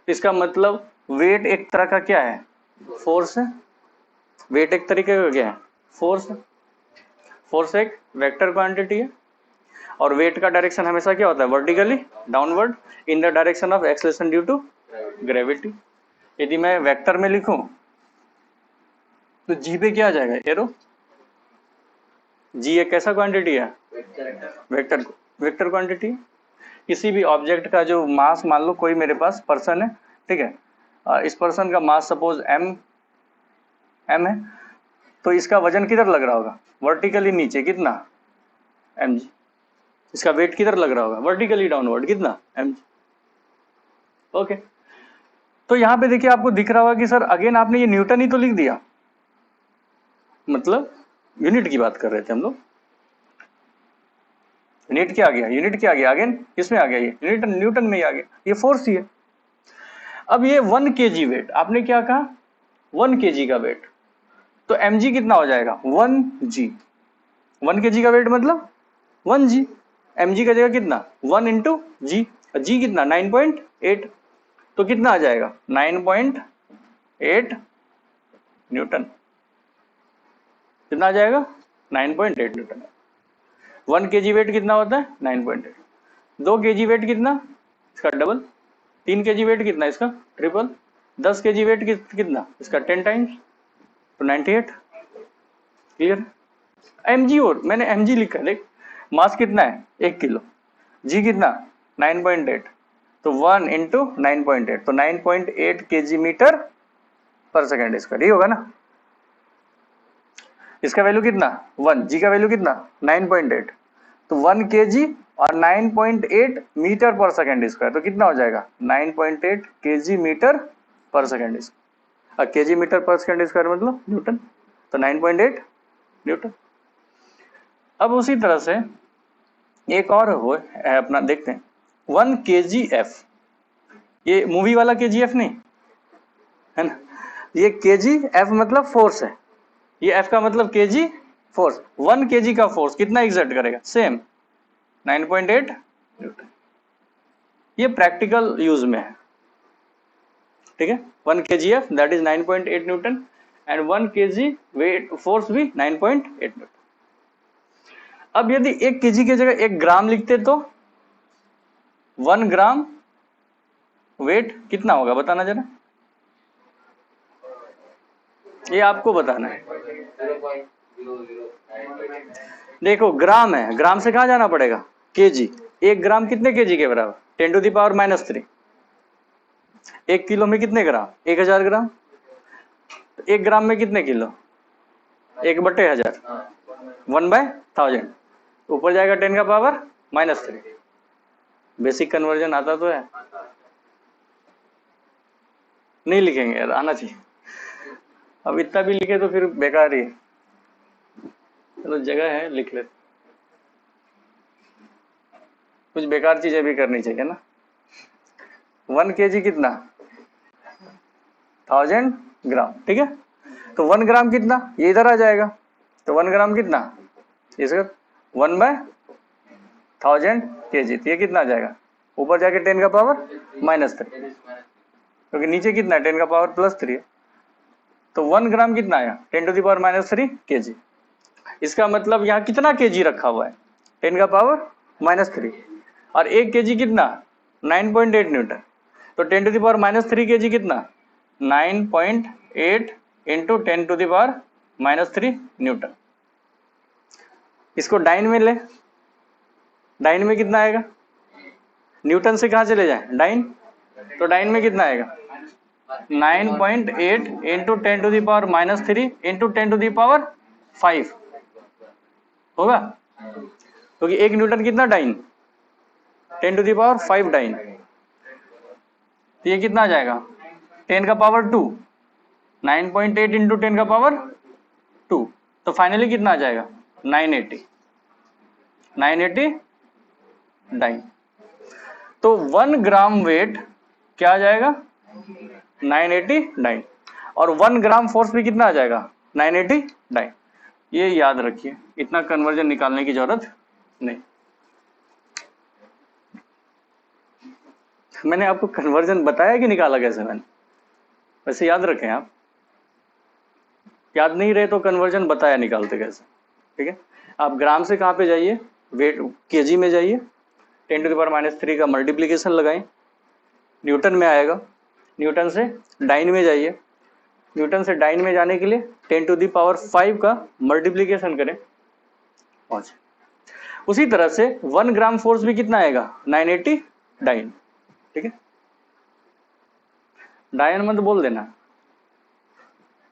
इसका मतलब वेट एक तरह का क्या है, फोर्स है, वेट एक तरीके का क्या है, फोर्स है। फोर्स एक वेक्टर क्वांटिटी है, और वेट का डायरेक्शन हमेशा क्या होता है, vertically downward in the direction of acceleration due to gravity. यदि मैं वेक्टर में लिखूं तो जी पे क्या आ जाएगा, एरो। जी एक कैसा क्वांटिटी है, वेक्टर क्वांटिटी। किसी भी ऑब्जेक्ट का जो मास, मान लो कोई मेरे पास पर्सन है, ठीक है, इस पर्सन का मास सपोज m है, तो इसका वजन किधर लग रहा होगा, वर्टिकली नीचे, कितना mg। इसका वेट किधर लग रहा होगा, वर्टिकली डाउनवर्ड, कितना mg। ओके, तो यहाँ पे देखिए आपको दिख रहा होगा कि सर अगेन आपने ये न्यूटन ही तो लिख दिया, मतलब यूनिट की बात कर रहे थे हम लोग। यूनिट क्या आ गया, यूनिट क्या आ गया, अगेन किसमें आ गया, ये न्यूटन में ही आ गया, ये फोर्स ही है। अब ये 1 kg वेट, आपने क्या कहा 1 kg का वेट, तो mg कितना हो जाएगा 1g। 1 kg का वेट मतलब 1g, mg का जगह कितना 1 इंटू जी, जी कितना 9.8, तो कितना आ जाएगा 9.8 न्यूटन, कितना आ जाएगा 9.8 न्यूटन। 1 kg वेट कितना होता है 9.8, 2 kg वेट कितना, इसका डबल, 3 kg वेट कितना, इसका ट्रिपल, 10 kg वेट कितना, इसका 10 टाइम्स, तो 98। क्लियर, mg, और मैंने mg लिखा है, देख मास कितना है 1 किलो, g कितना 9.8, तो 1 इंटू 9.8, तो 9.8 kg metre per second square, ये होगा ना। इसका वैल्यू कितना 1, जी का वैल्यू कितना 9.8, तो 1 kg और 9.8 मीटर पर सेकेंड स्क्वायर, तो कितना हो जाएगा 9.8 kg metre per second square. KG metre पर सेकंड स्क्वायर मतलब न्यूटन, तो 9.8 न्यूटन। अब उसी तरह से एक और हो है अपना, देखते हैं 1 kgf, ये मूवी वाला kgf नहीं है ना, ये kgf मतलब फोर्स है, ये f का मतलब kg फोर्स। 1 kg का फोर्स कितना एग्जर्ट करेगा, सेम 9.8 न्यूटन। ये प्रैक्टिकल यूज में है, ठीक है। 1 kgf that is 9.8 Newton and 1 kg weight force भी 9.8 न्यूटन। अब यदि 1 kg की जगह 1 ग्राम लिखते तो 1 ग्राम वेट कितना होगा बताना जरा, ये आपको बताना है। देखो ग्राम है, ग्राम से कहां जाना पड़ेगा, केजी। 1 ग्राम कितने केजी के बराबर, 10 टू द पावर -3। 1 किलो में कितने ग्राम, 1000 ग्राम। 1 ग्राम में कितने किलो, 1/1000, 1/1000, ऊपर जाएगा 10 का पावर -3। बेसिक कन्वर्जन आता तो है, नहीं लिखेंगे यार, आना चाहिए। अब इतना भी लिखे तो फिर बेकार ही है, चलो जगह है लिख लेते, कुछ बेकार चीजें भी करनी चाहिए ना। 1 kg कितना, 1000 ग्राम, ठीक है। तो 1 ग्राम कितना, ये इधर आ जाएगा, तो 1 ग्राम कितना, इसका 1/1000 kg, तो ये कितना आ जाएगा, ऊपर जाके 10 का पावर -3, क्योंकि नीचे कितना है 10 का पावर +3 है, तो 1 ग्राम कितना आया, 10 टू द पावर -3 kg। इसका मतलब यहाँ कितना kg रखा हुआ है, 10 का पावर -3, और 1 kg कितना 9.8 न्यूटन, तो 10 टू द पावर -3 kg कितना 9.8 into 10 to the power -3 newton. इसको डाइन में ले, डाइन में कितना आएगा, न्यूटन से कहाँ चले जाए डाइन, तो डाइन में कितना आएगा 9.8 into 10 to the power -3 into 10 to the power 5 होगा, क्योंकि 1 न्यूटन कितना dyne, 10 to the power 5 dyne, तो ये कितना आ जाएगा 10 का पावर 2, 9.8 इंटू 10 का पावर 2, तो फाइनली कितना आ जाएगा 980 डाइन। तो 1 ग्राम वेट क्या आ जाएगा 980 डाइन, और 1 ग्राम फोर्स भी कितना आ जाएगा 980 डाइन। ये याद रखिए, इतना कन्वर्जन निकालने की जरूरत नहीं। मैंने आपको कन्वर्जन बताया कि निकाला कैसे मैंने, वैसे याद रखें आप, याद नहीं रहे तो कन्वर्जन बताया निकालते कैसे, ठीक है। आप ग्राम से कहाँ पे जाइए, वेट केजी में जाइए, 10 टू द पावर -3 का मल्टीप्लीकेशन लगाएं, न्यूटन में आएगा, न्यूटन से डाइन में जाइए, न्यूटन से डाइन में जाने के लिए 10 टू द पावर 5 का मल्टीप्लीकेशन करें, पहुंचे। उसी तरह से 1 ग्राम फोर्स भी कितना आएगा 980 डाइन, ठीक है। डायन मत बोल देना,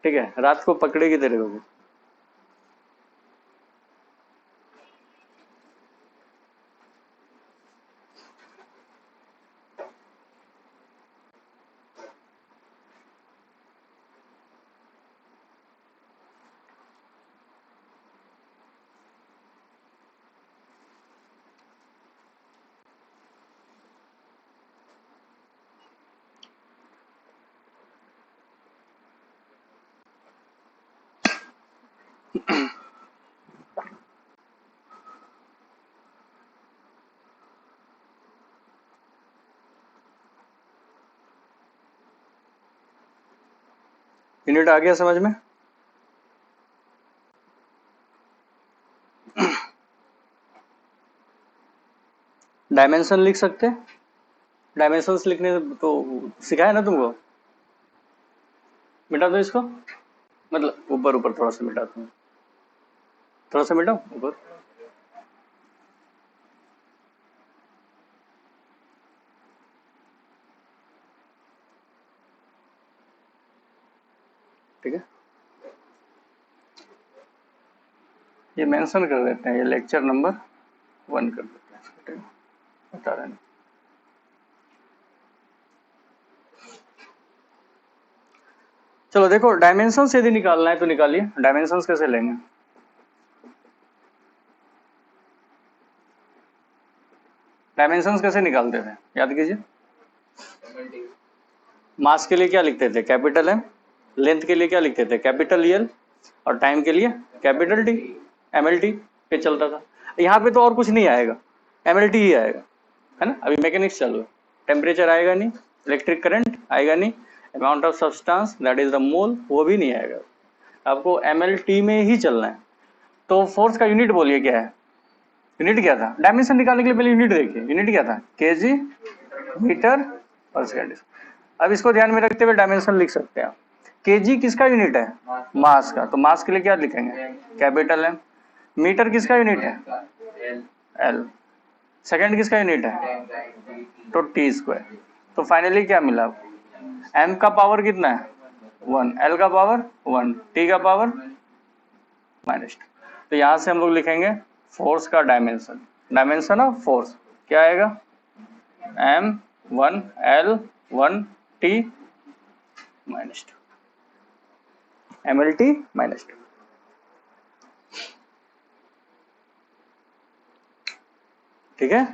ठीक है, रात को पकड़ेगी तेरे को। यूनिट आ गया समझ में, डायमेंशन लिख सकते हैं, डायमेंशंस लिखने तो सिखाया ना तुमको, मिटा दो इसको, मतलब ऊपर ऊपर थोड़ा सा मिटा दो, थोड़ा सा मिटाओ ऊपर, ठीक है। ये मेंशन कर देते हैं, ये लेक्चर नंबर 1 कर देते हैं, ठीक है, बता रहे हैं। चलो देखो, डायमेंशंस यदि निकालना है तो निकालिए। डायमेंशंस कैसे लेंगे? डायमेंशंस कैसे निकालते थे, याद कीजिए। मास के लिए क्या लिखते थे? Capital M. लेंथ के लिए क्या लिखते थे? Capital L. और टाइम के लिए कैपिटल टी, MLT पे चलता था। यहाँ पे तो और कुछ नहीं आएगा, MLT ही आएगा, है ना। अभी मैकेनिक्स चल रहा है, टेम्परेचर आएगा नहीं, इलेक्ट्रिक करंट आएगा नहीं, amount of substance that is the mole वो भी नहीं आएगा, आपको MLT में ही चलना है। तो फोर्स का यूनिट बोलिए क्या है? यूनिट क्या था? डायमेंशन निकालने के लिए पहले यूनिट देखिए, यूनिट क्या था? केजी, मीटर पर सेकंड। अब इसको ध्यान में रखते हुए डायमेंशन लिख सकते हैं आप। केजी किसका यूनिट है? मास का। तो मास के लिए क्या लिखेंगे? Capital M. मीटर किसका यूनिट है? एल। सेकंड किसका यूनिट है? तो टी स्क्वायर। तो फाइनली क्या मिला? एम का पावर कितना है? 1, एल का पावर 1, टी का पावर -2। तो यहां से हम लोग लिखेंगे फोर्स का डायमेंशन। डायमेंशन ऑफ फोर्स क्या आएगा? M1 L1 T -2, MLT -2। ठीक है।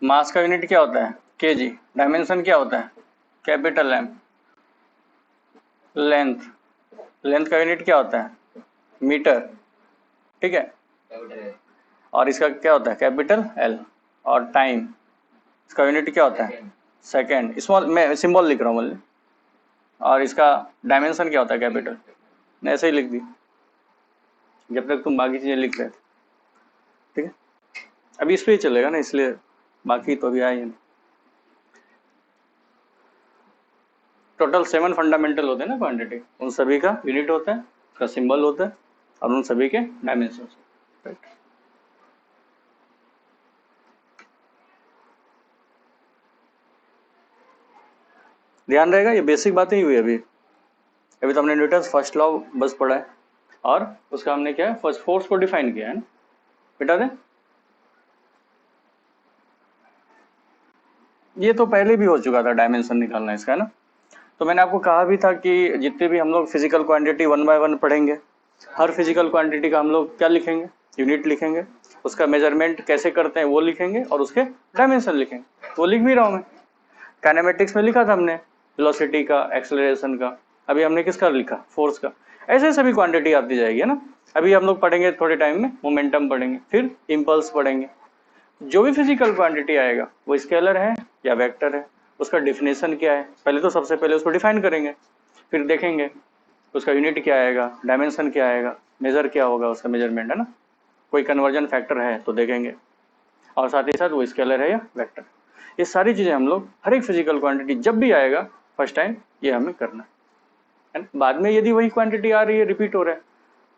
मास का यूनिट क्या होता है? केजी। डायमेंशन क्या होता है? Capital M. लेंथ, लेंथ का यूनिट क्या होता है? मीटर। ठीक है। और इसका क्या होता है? Capital L. और टाइम, इसका यूनिट क्या होता है? सेकेंड। स्मॉल मैं सिंबल लिख रहा हूँ बोलिए। और इसका डायमेंशन क्या होता है? कैपिटल। मैं ऐसे ही लिख दी जब तक तुम बाकी चीजें लिख रहे थे। ठीक है, अभी इस पे ही चलेगा ना, इसलिए बाकी तो अभी आए। टोटल 7 फंडामेंटल होते हैं ना क्वांटिटी, उन सभी का यूनिट होता है, उसका सिंबल होता है, और उन सभी के डायमेंशन। राइट। ध्यान रहेगा, ये बेसिक बातें ही हुई अभी। अभी तो हमने न्यूटन फर्स्ट लॉ बस पढ़ा है, और उसका हमने क्या है? फर्स्ट फोर्स को डिफाइन किया है ना। बेटा दे, ये तो पहले भी हो चुका था डायमेंशन निकालना इसका, है ना। तो मैंने आपको कहा भी था कि जितने भी हम लोग फिजिकल क्वांटिटी 1 बाय 1 पढ़ेंगे, हर फिजिकल क्वांटिटी का हम लोग क्या लिखेंगे? यूनिट लिखेंगे, उसका मेजरमेंट कैसे करते हैं वो लिखेंगे, और उसके डायमेंशन लिखेंगे। वो लिख भी रहा हूँ मैं। काइनेमेटिक्स में लिखा था हमने वेलोसिटी का, एक्सेलरेशन का। अभी हमने किसका लिखा? फोर्स का। ऐसे सभी क्वांटिटी आती जाएगी, है ना। अभी हम लोग पढ़ेंगे थोड़े टाइम में मोमेंटम पढ़ेंगे, फिर इम्पल्स पढ़ेंगे। जो भी फिजिकल क्वांटिटी आएगा वो स्केलर है या वेक्टर है, उसका डिफिनेशन क्या है, पहले तो सबसे पहले उसको डिफाइन करेंगे, फिर देखेंगे उसका यूनिट क्या आएगा, डायमेंशन क्या आएगा, मेजर क्या होगा उसका मेजरमेंट, है ना। कोई कन्वर्जन फैक्टर है तो देखेंगे, और साथ ही साथ वो स्केलर है या वेक्टर। ये सारी चीजें हम लोग हर एक फिजिकल क्वांटिटी जब भी आएगा फर्स्ट टाइम ये हमें करना है। बाद में यदि वही क्वांटिटी आ रही है, रिपीट हो रहा है,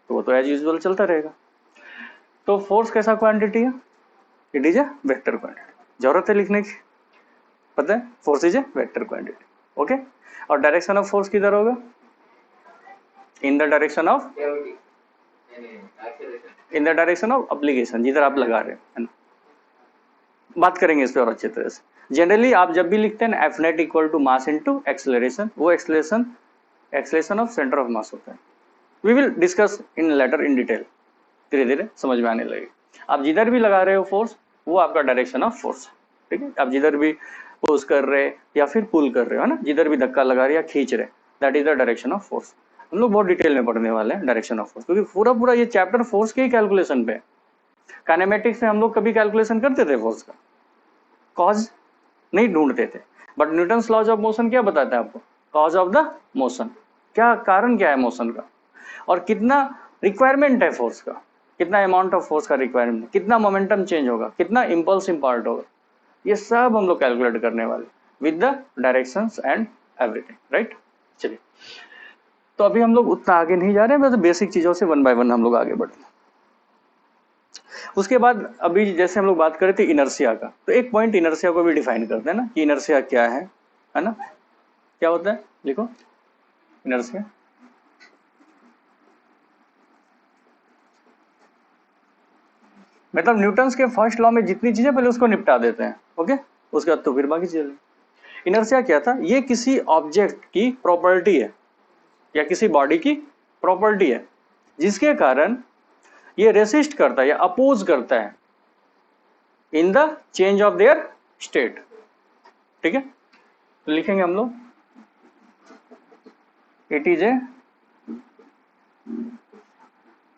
तो वो तो एज यूजुअल चलता रहेगा। तो फोर्स कैसा क्वांटिटी है? It is a vector quantity. जरूरत है लिखने की? पता है, force is a vector quantity. Okay. और डायरेक्शन ऑफ फोर्स किधर होगा? In the direction of, in the direction of application, जिधर आप लगा रहे हैं, बात करेंगे इस पर और अच्छे तरह से। जनरली आप जब भी लिखते हैं F net equal to mass into acceleration, वो acceleration of centre of mass होता है। We will discuss in later in detail, धीरे धीरे समझ में आने लगे। आप जिधर भी लगा रहे हो फोर्स, वो आपका डायरेक्शन ऑफ फोर्स। ठीक है, आप जिधर भी पुश कर रहे या फिर पुल कर रहे हो, है ना, जिधर भी धक्का लगा रहे या खींच रहे, that is the direction of force. हम लोग बहुत डिटेल में पढ़ने वाले हैं डायरेक्शन ऑफ फोर्स, क्योंकि पूरा ये चैप्टर फोर्स के ही कैलकुलेशन पे है। काइनेमेटिक्स में हम लोग कभी कैलकुलेशन करते थे फोर्स का? कॉज नहीं ढूंढते थे, but Newton's laws of motion क्या बताता है आपको? कॉज ऑफ द मोशन, क्या कारण क्या है मोशन का, और कितना रिक्वायरमेंट है फोर्स का, कितना अमाउंट ऑफ फोर्स का रिक्वायरमेंट, कितना मोमेंटम चेंज होगा, कितना इम्पल्स इम्पार्ट होगा, ये सब हम लोग कैलकुलेट करने वाले with the directions and everything. Right. चलिए, तो अभी हम लोग उतना आगे नहीं जा रहे हैं, बस बेसिक चीजों से 1 बाय 1 हम लोग आगे बढ़ते हैं। उसके बाद अभी जैसे हम लोग बात कर रहे थे इनर्शिया का, तो एक पॉइंट इनर्शिया को भी डिफाइन करते हैं ना कि इनर्शिया क्या है ना, क्या होता है, देखो इनर्शिया मतलब न्यूटन्स के फर्स्ट लॉ में जितनी चीजें पहले उसको निपटा देते हैं, ओके, उसके बाद तो फिर बाकी चीजें। इनर्शिया क्या था, ये किसी ऑब्जेक्ट की प्रॉपर्टी है या किसी बॉडी की प्रॉपर्टी है जिसके कारण ये रेसिस्ट करता है या अपोज करता है in the change of their state. ठीक है, तो लिखेंगे हम लोग it is a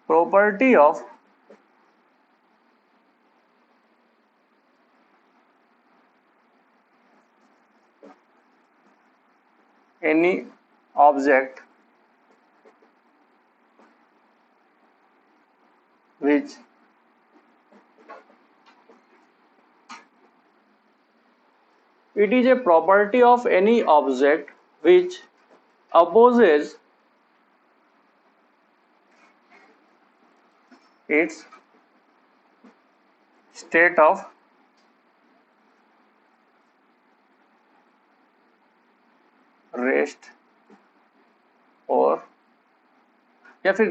property of any object which it is a property of any object which opposes its state of rest और या फिर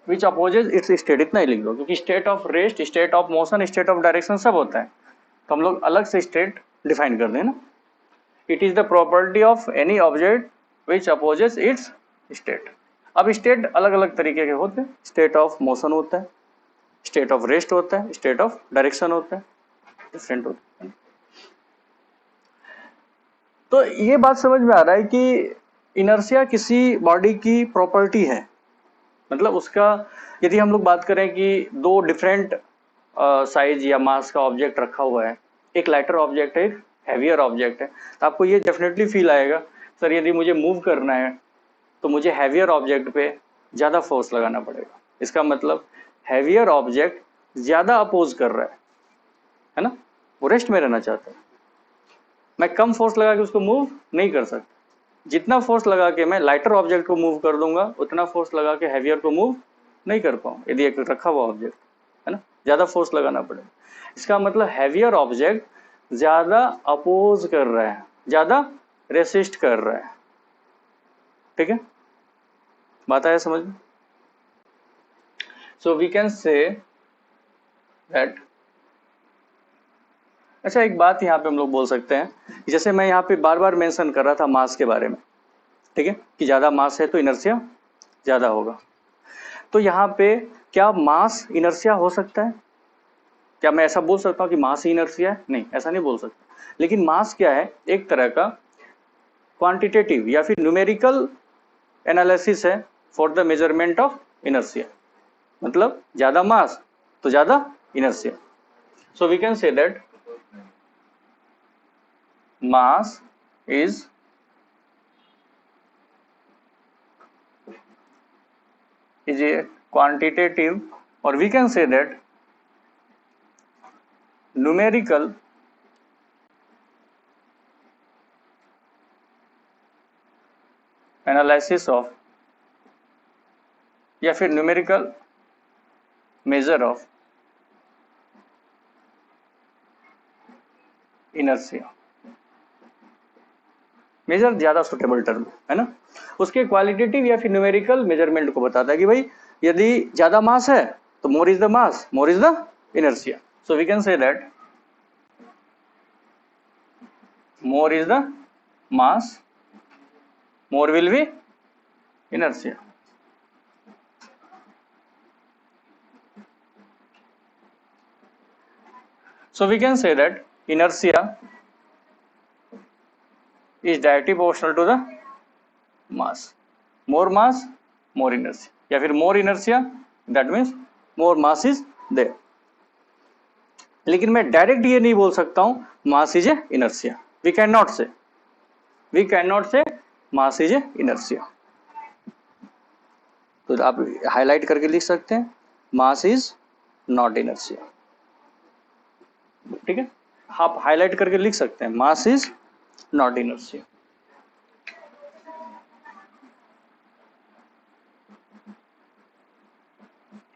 विच अपोजेज इट्स स्टेट, इतना ही लिख दो, क्योंकि state of rest, state of motion, state of direction सब होता है, तो हम लोग अलग से स्टेट डिफाइन कर दें ना। It is the property of any object which opposes it's state. अब स्टेट अलग अलग तरीके के होते हैं, स्टेट ऑफ मोशन होता है, स्टेट ऑफ रेस्ट होता है, स्टेट ऑफ डायरेक्शन होता है, डिफरेंट होता है। तो ये बात समझ में आ रहा है कि इनर्शिया किसी बॉडी की प्रॉपर्टी है, मतलब उसका यदि हम लोग बात करें कि दो डिफरेंट साइज या मास का ऑब्जेक्ट रखा हुआ है, एक लाइटर ऑब्जेक्ट है, एक हैवियर ऑब्जेक्ट है, तो आपको ये डेफिनेटली फील आएगा सर यदि मुझे मूव करना है तो मुझे हैवियर ऑब्जेक्ट पे ज़्यादा फोर्स लगाना पड़ेगा। इसका मतलब हैवियर ऑब्जेक्ट ज़्यादा अपोज कर रहा है ना, वो रेस्ट में रहना चाहता है। मैं कम फोर्स लगा के उसको मूव नहीं कर सकता, जितना फोर्स लगा के मैं लाइटर ऑब्जेक्ट को मूव कर दूंगा उतना फोर्स लगा के हैवियर को मूव नहीं कर पाऊँ यदि एक रखा हुआ ऑब्जेक्ट है ना, ज़्यादा फोर्स लगाना पड़ेगा। इसका मतलब हैवियर ऑब्जेक्ट ज़्यादा अपोज कर रहा है, ज़्यादा रेसिस्ट कर रहा है। ठीक है, बात आया समझ में? So we can say that, अच्छा एक बात यहाँ पे हम लोग बोल सकते हैं, जैसे मैं यहाँ पे बार बार मेंशन कर रहा था मास के बारे में, ठीक है, कि ज़्यादा मास है तो इनर्शिया ज़्यादा होगा। तो यहाँ पे क्या मास इनर्शिया हो सकता है? क्या मैं ऐसा बोल सकता हूँ कि मास ही इनर्शिया है? नहीं, ऐसा नहीं बोल सकता। लेकिन मास क्या है, एक तरह का क्वांटिटेटिव या फिर न्यूमेरिकल एनालिसिस है for the measurement of inertia. मतलब ज़्यादा मास तो ज़्यादा inertia. So we can say that mass is a quantitative, or we can say that numerical analysis of या फिर numerical measure of inertia. Measure ज़्यादा suitable term है ना, उसके क्वालिटेटिव या फिर न्यूमेरिकल मेजरमेंट को बताता है कि भाई यदि ज़्यादा मास है तो more is the mass, more is the inertia. So we can say that more is the mass, more will be inertia. So we can say that inertia is directly proportional to the mass. More mass, more inertia. या फिर more inertia, that means more mass is there. लेकिन मैं direct ये नहीं बोल सकता हूं mass is a inertia. We cannot say. We cannot say mass is a inertia. तो आप हाईलाइट करके लिख सकते हैं मास इज नॉट इनर्शिया। ठीक है, आप हाईलाइट करके लिख सकते हैं mass is not inertia.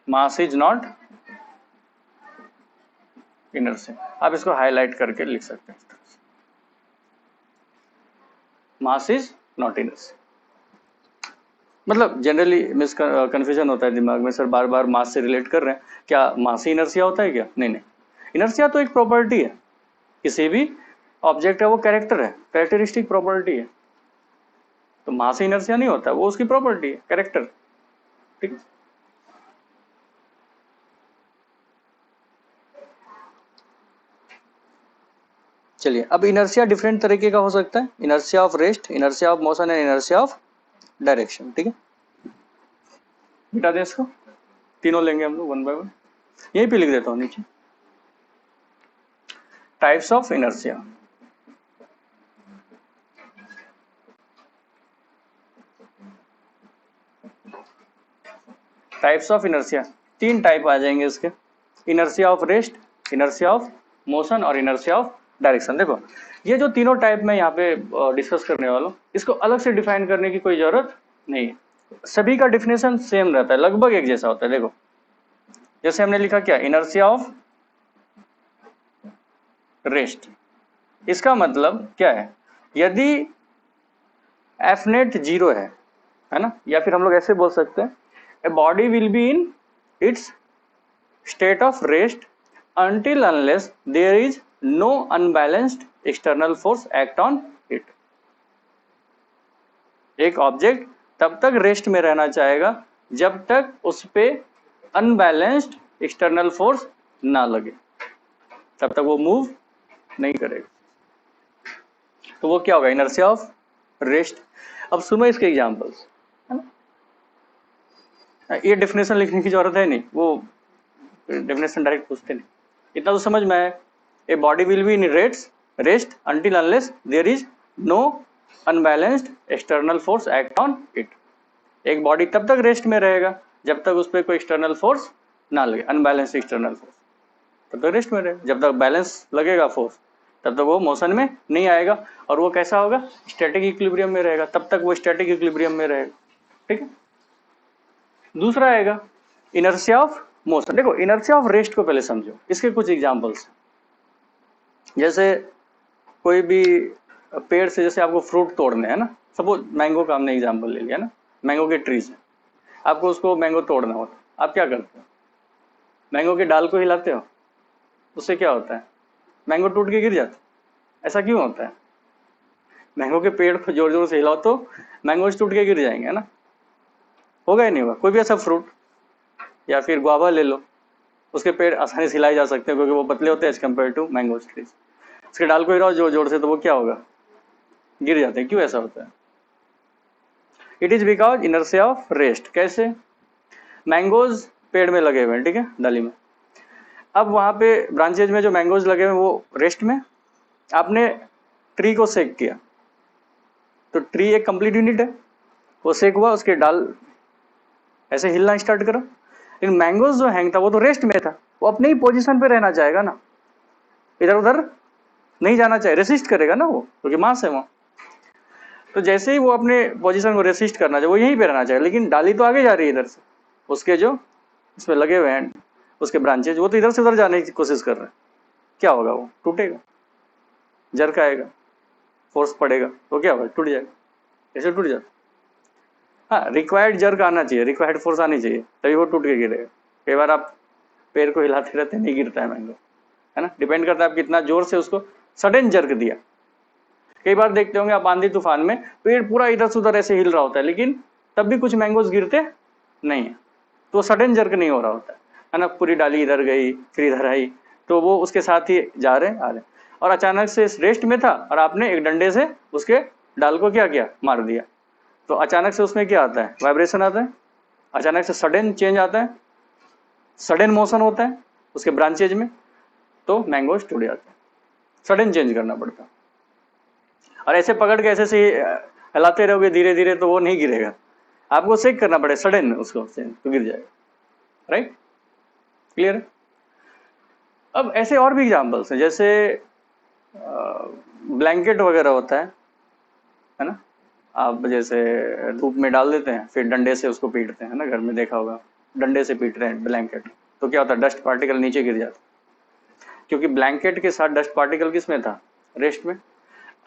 Mass is not inertia. आप इसको हाईलाइट करके लिख सकते हैं, मास इज नॉट इनर्शिया। मतलब जनरली मिस कंफ्यूजन होता है दिमाग में, सर बार बार मास से रिलेट कर रहे हैं, क्या मास ही इनर्शिया होता है क्या? नहीं नहीं, इनर्शिया तो एक प्रॉपर्टी है, किसी भी ऑब्जेक्ट का वो कैरेक्टर है, कैरेक्टरिस्टिक प्रॉपर्टी है। तो मास इनर्शिया नहीं होता, वो उसकी प्रॉपर्टी है, कैरेक्टर। ठीक, चलिए अब इनर्शिया डिफरेंट तरीके का हो सकता है, inertia of rest, inertia of motion and inertia of direction. ठीक है, मिटा दें इसको, तीनों लेंगे हम लोग वन बाय वन। यहीं पे लिख देता हूँ नीचे, types of inertia. Types of inertia, तीन टाइप आ जाएंगे इसके, inertia of rest, inertia of motion और इनर्शिया ऑफ डायरेक्शन। देखो ये जो तीनों टाइप मैं यहाँ पे डिस्कस करने वाला हूँ, इसको अलग से डिफाइन करने की कोई जरूरत नहीं है, सभी का डिफिनेशन सेम रहता है, लगभग एक जैसा होता है। देखो जैसे हमने लिखा क्या, इनर्शिया ऑफ रेस्ट, इसका मतलब क्या है, यदि एफ नेट जीरो है ना, या फिर हम लोग ऐसे बोल सकते हैं, a body will be in its state of rest until unless there is no unbalanced external force act on it। एक ऑब्जेक्ट तब तक रेस्ट में रहना चाहेगा जब तक उस पे अनबैलेंस्ड एक्सटर्नल फोर्स ना लगे, तब तक वो मूव नहीं करेगा। तो वो क्या होगा, इनर्शिया ऑफ रेस्ट। अब सुनो इसके एग्जांपल्स, है ना, ये डेफिनेशन लिखने की जरूरत है नहीं, वो डेफिनेशन डायरेक्ट पूछते नहीं, इतना तो समझ में है। A body will be in rest until unless there is no unbalanced external force act on it। एक बॉडी तब तक रेस्ट में रहेगा जब तक उस पर कोई एक्सटर्नल फोर्स ना लगे, अनबैलेंस्ड एक्सटर्नल फोर्स, तब तक रेस्ट में रहेगा। जब तक बैलेंस लगेगा फोर्स तब तक वो मोशन में नहीं आएगा, और वो कैसा होगा, स्टैटिक इक्विलिब्रियम में रहेगा, तब तक वो स्टैटिक इक्विलिब्रियम में रहेगा। ठीक है, दूसरा आएगा इनर्शिया ऑफ मोशन। देखो इनर्शिया ऑफ रेस्ट को पहले समझो, इसके कुछ एग्जांपल्स, जैसे कोई भी पेड़ से जैसे आपको फ्रूट तोड़ने हैं ना, सपोज मैंगो का हमने एग्जांपल ले लिया ना, मैंगो के ट्री से आपको उसको मैंगो तोड़ना होता है, आप क्या करते हो, मैंगो के डाल को हिलाते हो, उससे क्या होता है, मैंगो टूट के गिर जाता है। ऐसा क्यों होता है, मैंगो के पेड़ को जोर जोर से हिलाओ तो मैंगोज टूट के गिर जाएंगे ना, होगा ही नहीं होगा। कोई भी ऐसा फ्रूट, या फिर गुआवा ले लो, उसके पेड़ आसानी से हिलाए जा सकते हैं क्योंकि वो पतले होते हैं as compared to mango trees. उसके डाल को हिलाओ जोर जोर से तो वो क्या होगा, गिर जाते हैं। क्यों ऐसा होता है, it is because inertia of rest. कैसे, मैंगोज पेड़ में लगे हुए हैं, ठीक है, डाली में, अब वहां पे ब्रांचेज में जो मैंगोज लगे हुए हैं वो रेस्ट में, आपने ट्री को सेक किया, तो ट्री एक कंप्लीट यूनिट है, वो सेक हुआ, उसके डाल ऐसे हिलना स्टार्ट करा, लेकिन मैंगोज जो हैंग था वो तो रेस्ट में था, वो अपने ही पोजीशन पे रहना चाहेगा ना, इधर उधर नहीं जाना चाहिए, रेसिस्ट करेगा ना वो, क्योंकि मास है वो। तो जैसे ही वो अपने पोजीशन को रेसिस्ट करना चाहिए, वो यहीं पे रहना चाहिए, लेकिन डाली तो आगे जा रही है इधर से, उसके जो इसमें लगे हुए हैं उसके ब्रांचेज, वो तो इधर से उधर जाने की कोशिश कर रहे हैं, क्या होगा, वो टूटेगा, जर्क आएगा, फोर्स पड़ेगा, तो क्या होगा, टूट जाएगा, ऐसे टूट जाता। हाँ, रिक्वायर्ड जर्क आना चाहिए, रिक्वायर्ड फोर्स आनी चाहिए, तभी वो टूट के गिरेगा। कई बार आप पैर को हिलाते रहते नहीं गिरता है मैंगो, है ना, डिपेंड करता है आप कितना जोर से उसको सडन जर्क दिया। कई बार देखते होंगे आप आंधी तूफान में पेड़ पूरा इधर से उधर ऐसे हिल रहा होता है, लेकिन तब भी कुछ मैंगोज गिरते नहीं है, तो सडन जर्क नहीं हो रहा होता है ना, पूरी डाली इधर गई फिर इधर आई, तो वो उसके साथ ही जा रहे आ रहे, और अचानक से रेस्ट में था और आपने एक डंडे से उसके डाल को क्या किया, मार दिया, तो अचानक से उसमें क्या आता है, वाइब्रेशन आता है, अचानक से सडन चेंज आता है, सडन मोशन होता है उसके ब्रांचेज में, तो मैंगोज टूट जाते हैं, सडन चेंज करना पड़ता है। और ऐसे पकड़ के ऐसे से हिलाते रहोगे धीरे धीरे तो वो नहीं गिरेगा, आपको सेक करना पड़ेगा सडन उसको, तो गिर जाएगा। Right, clear. अब ऐसे और भी एग्जांपल्स हैं, जैसे ब्लैंकेट वगैरह होता है ना, आप जैसे धूप में डाल देते हैं फिर डंडे से उसको पीटते हैं ना, घर में देखा होगा, डंडे से पीट रहे हैं ब्लैंकेट, तो क्या होता है, डस्ट पार्टिकल नीचे गिर जाता है। क्योंकि ब्लैंकेट के साथ डस्ट पार्टिकल किस में था, रेस्ट में।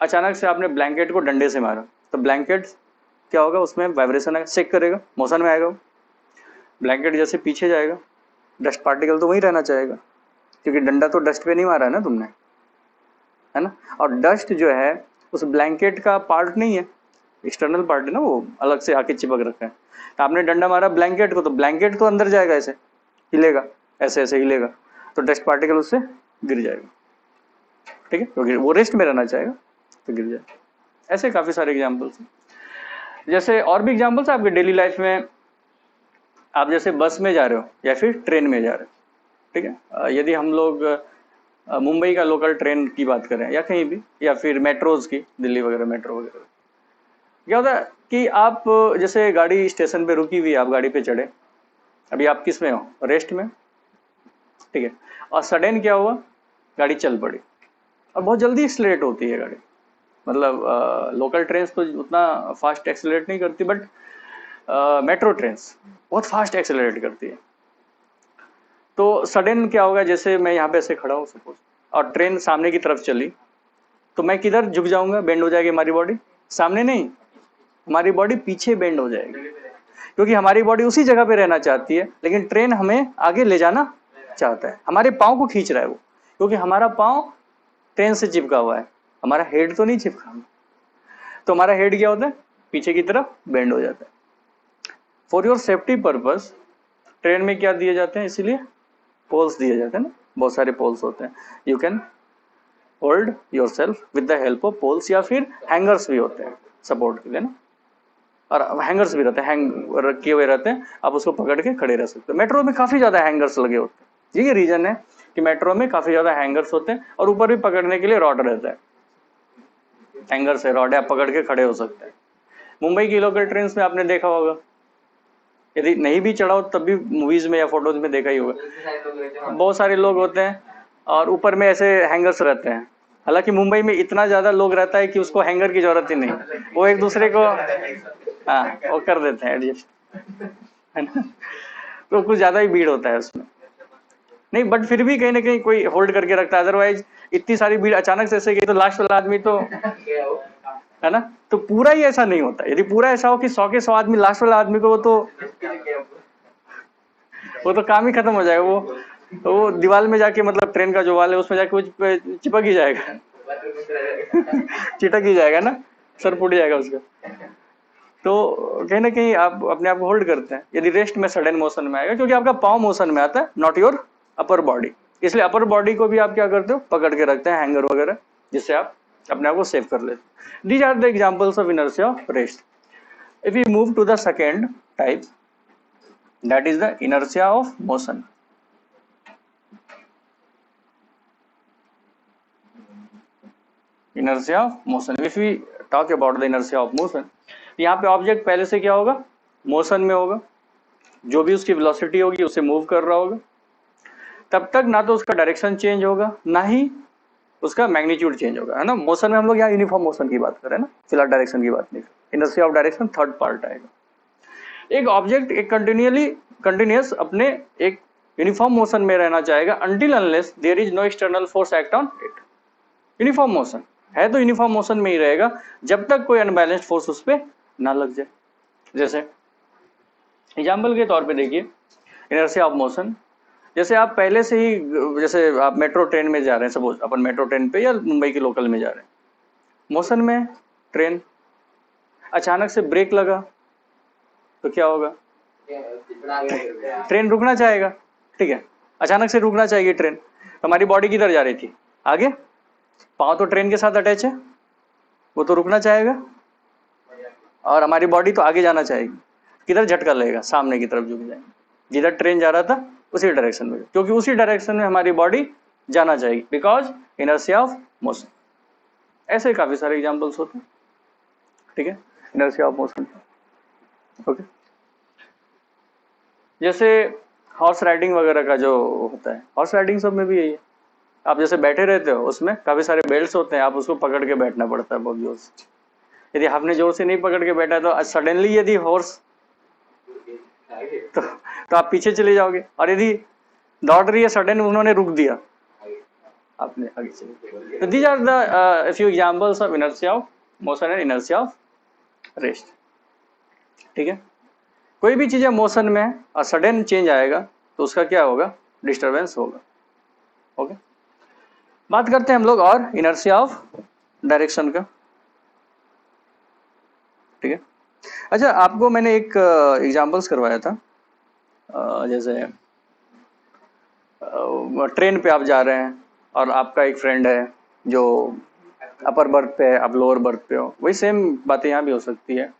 अचानक से आपने ब्लैंकेट को डंडे से मारा तो ब्लैंकेट क्या होगा, उसमें वाइब्रेशन आएगा, शेक करेगा, मोशन में आएगा। ब्लैंकेट जैसे पीछे जाएगा डस्ट पार्टिकल तो वहीं रहना चाहेगा, क्योंकि डंडा तो डस्ट पे नहीं मारा है ना तुमने, है ना। और डस्ट जो है उस ब्लैंकेट का पार्ट नहीं है, एक्सटर्नल पार्ट है ना, वो अलग से आके चिपक रखा है। तो आपने डंडा मारा ब्लैंकेट को तो ब्लैंकेट तो अंदर जाएगा, ऐसे हिलेगा, ऐसे ऐसे हिलेगा, तो डस्ट पार्टिकल उससे गिर जाएगा, ठीक है, क्योंकि वो रेस्ट में रहना चाहेगा तो गिर जाएगा। ऐसे काफ़ी सारे एग्जाम्पल्स हैं। जैसे और भी एग्जाम्पल्स आपके डेली लाइफ में, आप जैसे बस में जा रहे हो या फिर ट्रेन में जा रहे हो, ठीक है। यदि हम लोग मुंबई का लोकल ट्रेन की बात करें या कहीं भी, या फिर मेट्रोज की, दिल्ली वगैरह मेट्रो वगैरह, क्या होता है कि आप जैसे गाड़ी स्टेशन पे रुकी हुई, आप गाड़ी पे चढ़े, अभी आप किस में हो, रेस्ट में, ठीक है, और सडन क्या हुआ, गाड़ी चल पड़ी और बहुत जल्दी एक्सीलरेट होती है गाड़ी। मतलब लोकल ट्रेन तो उतना फास्ट एक्सीलरेट नहीं करती, बट मेट्रो ट्रेन्स बहुत फास्ट एक्सेलरेट करती है। तो सडन क्या होगा, जैसे मैं यहाँ पे ऐसे खड़ा हूँ सपोज, और ट्रेन सामने की तरफ चली, तो मैं किधर झुक जाऊंगा, बेंड हो जाएगी हमारी बॉडी, सामने नहीं, हमारी बॉडी पीछे बेंड हो जाएगी, क्योंकि हमारी बॉडी उसी जगह पे रहना चाहती है, लेकिन ट्रेन हमें आगे ले जाना चाहता है, हमारे पाँव को खींच रहा है वो, क्योंकि हमारा पाँव ट्रेन से चिपका हुआ है, हमारा हेड तो नहीं चिपका। तो हमारा हेड क्या होता है, पीछे की तरफ बेंड हो जाता है। For your safety purpose train में क्या दिए जाते हैं, इसीलिए पोल्स दिए जाते हैं ना, बहुत सारे पोल्स होते हैं। You can hold yourself with the help of poles, या फिर हैंगर्स भी होते हैं सपोर्ट के लिए ना, और हैंगर्स भी रहते हैं, हैंग रखे हुए रहते हैं, आप उसको पकड़ के खड़े रह सकते हो। मेट्रो में काफ़ी ज़्यादा हैंगर्स लगे होते हैं, यही रीज़न है कि मेट्रो में काफ़ी ज़्यादा हैंगर्स होते हैं, और ऊपर भी पकड़ने के लिए रॉड रहता है, हैंगर से रॉड है, आप पकड़ के खड़े हो सकते हैं। मुंबई की लोकल ट्रेन में आपने देखा होगा, यदि नहीं भी चढ़ा हो तब भी मूवीज में या फोटोज में देखा ही होगा, बहुत सारे लोग होते हैं और ऊपर में ऐसे हैंगर्स रहते हैं। हालांकि मुंबई में इतना ज्यादा लोग रहता है कि उसको हैंगर की जरूरत ही नहीं, वो एक दूसरे को हाँ वो कर देते हैं एडजस्ट, है ना। तो कुछ ज्यादा ही भीड़ होता है उसमें, नहीं बट फिर भी कहीं ना कहीं कोई होल्ड करके रखता है, अदरवाइज इतनी सारी भीड़ अचानक से ऐसे गई तो लास्ट वाला आदमी तो, है ना। तो पूरा ही ऐसा नहीं होता, यदि पूरा ऐसा हो कि 100 के 100 आदमी लास्ट वाला आदमी को, वो तो काम ही खत्म हो जाएगा, वो दीवार में जाके, मतलब ट्रेन का जो वाल है उसमें जाके वो चिपक ही जाएगा चिटक ही जाएगा ना, सर फूट जाएगा उसका। तो कहीं ना कहीं आप अपने आप को होल्ड करते हैं, यदि रेस्ट में सडन मोशन में आएगा, क्योंकि आपका पाँव मोशन में आता है, नॉट योर अपर बॉडी, इसलिए अपर बॉडी को भी आप क्या करते हो, पकड़ के रखते हैं हैंगर वगैरह, जिससे आप अपने आप को सेव कर लेते हैं। These are the examples of inertia of rest. If you move to the second type, that is the inertia of motion. Inertia of motion. If we talk about the inertia of motion, यहाँ पे object पहले से क्या होगा, motion में होगा, जो भी उसकी वेलोसिटी होगी उसे मूव कर रहा होगा, तब तक ना तो उसका डायरेक्शन चेंज होगा, ना ही उसका मैग्नीट्यूड चेंज होगा, है ना। मोशन में हम लोग यहाँ यूनिफॉर्म मोशन की बात कर रहे हैं ना, फिलहाल डायरेक्शन की बात नहीं। Inertia of direction third part आएगा। एक ऑब्जेक्ट एक कंटिन्यूअस अपने एक यूनिफॉर्म मोशन में रहना चाहेगा until unless there is no external force act on it. Uniform motion है तो यूनिफॉर्म मोशन में ही रहेगा जब तक कोई अनबैलेंस्ड फोर्स उस पर ना लग जाए। जैसे एग्जाम्पल के तौर पे देखिए इनर्शिया ऑफ मोशन, जैसे आप पहले से ही, जैसे आप मेट्रो ट्रेन में जा रहे हैं, सपोज अपन मेट्रो ट्रेन पे या मुंबई की लोकल में जा रहे हैं, मोशन में ट्रेन, अचानक से ब्रेक लगा तो क्या होगा, ट्रेन रुकना चाहेगा, ठीक है, अचानक से रुकना चाहिए ट्रेन, तो हमारी बॉडी किधर जा रही थी, आगे, पाँव तो ट्रेन के साथ अटैच है, वो तो रुकना चाहेगा, और हमारी बॉडी तो आगे जाना चाहेगी, किधर झटका लगेगा, सामने की तरफ झुक जाएंगे, जिधर ट्रेन जा रहा था उसी डायरेक्शन में, क्योंकि उसी डायरेक्शन में हमारी बॉडी जाना चाहेगी, बिकॉज इनर्शिया ऑफ मोशन। ऐसे काफी सारे एग्जाम्पल्स होते हैं, ठीक है, इनर्शिया ऑफ मोशन। ओके, जैसे हॉर्स राइडिंग वगैरह का जो होता है, हॉर्स राइडिंग सब में भी यही है, आप जैसे बैठे रहते हो उसमें काफी सारे बेल्ट्स होते हैं, आप उसको पकड़ के बैठना पड़ता है बहुत जोर से। यदि आपने जोर से नहीं पकड़ के बैठा तो सडनली यदि हॉर्स तो आप पीछे चले जाओगे, और यदि दौड़ रही है सडन उन्होंने रुक दिया आपने आगे चलिए। तो these are the few examples of inertia of motion and inertia of rest. ठीक है, कोई भी चीज मोशन में और सडन चेंज आएगा तो उसका क्या होगा, डिस्टरबेंस होगा। ओके, बात करते हैं हम लोग और इनर्शिया ऑफ डायरेक्शन का। ठीक है, अच्छा आपको मैंने एक एग्जांपल्स करवाया था, जैसे ट्रेन पे आप जा रहे हैं और आपका एक फ्रेंड है जो अपर बर्थ पे है, आप लोअर बर्थ पे हो, वही सेम बातें यहाँ भी हो सकती है,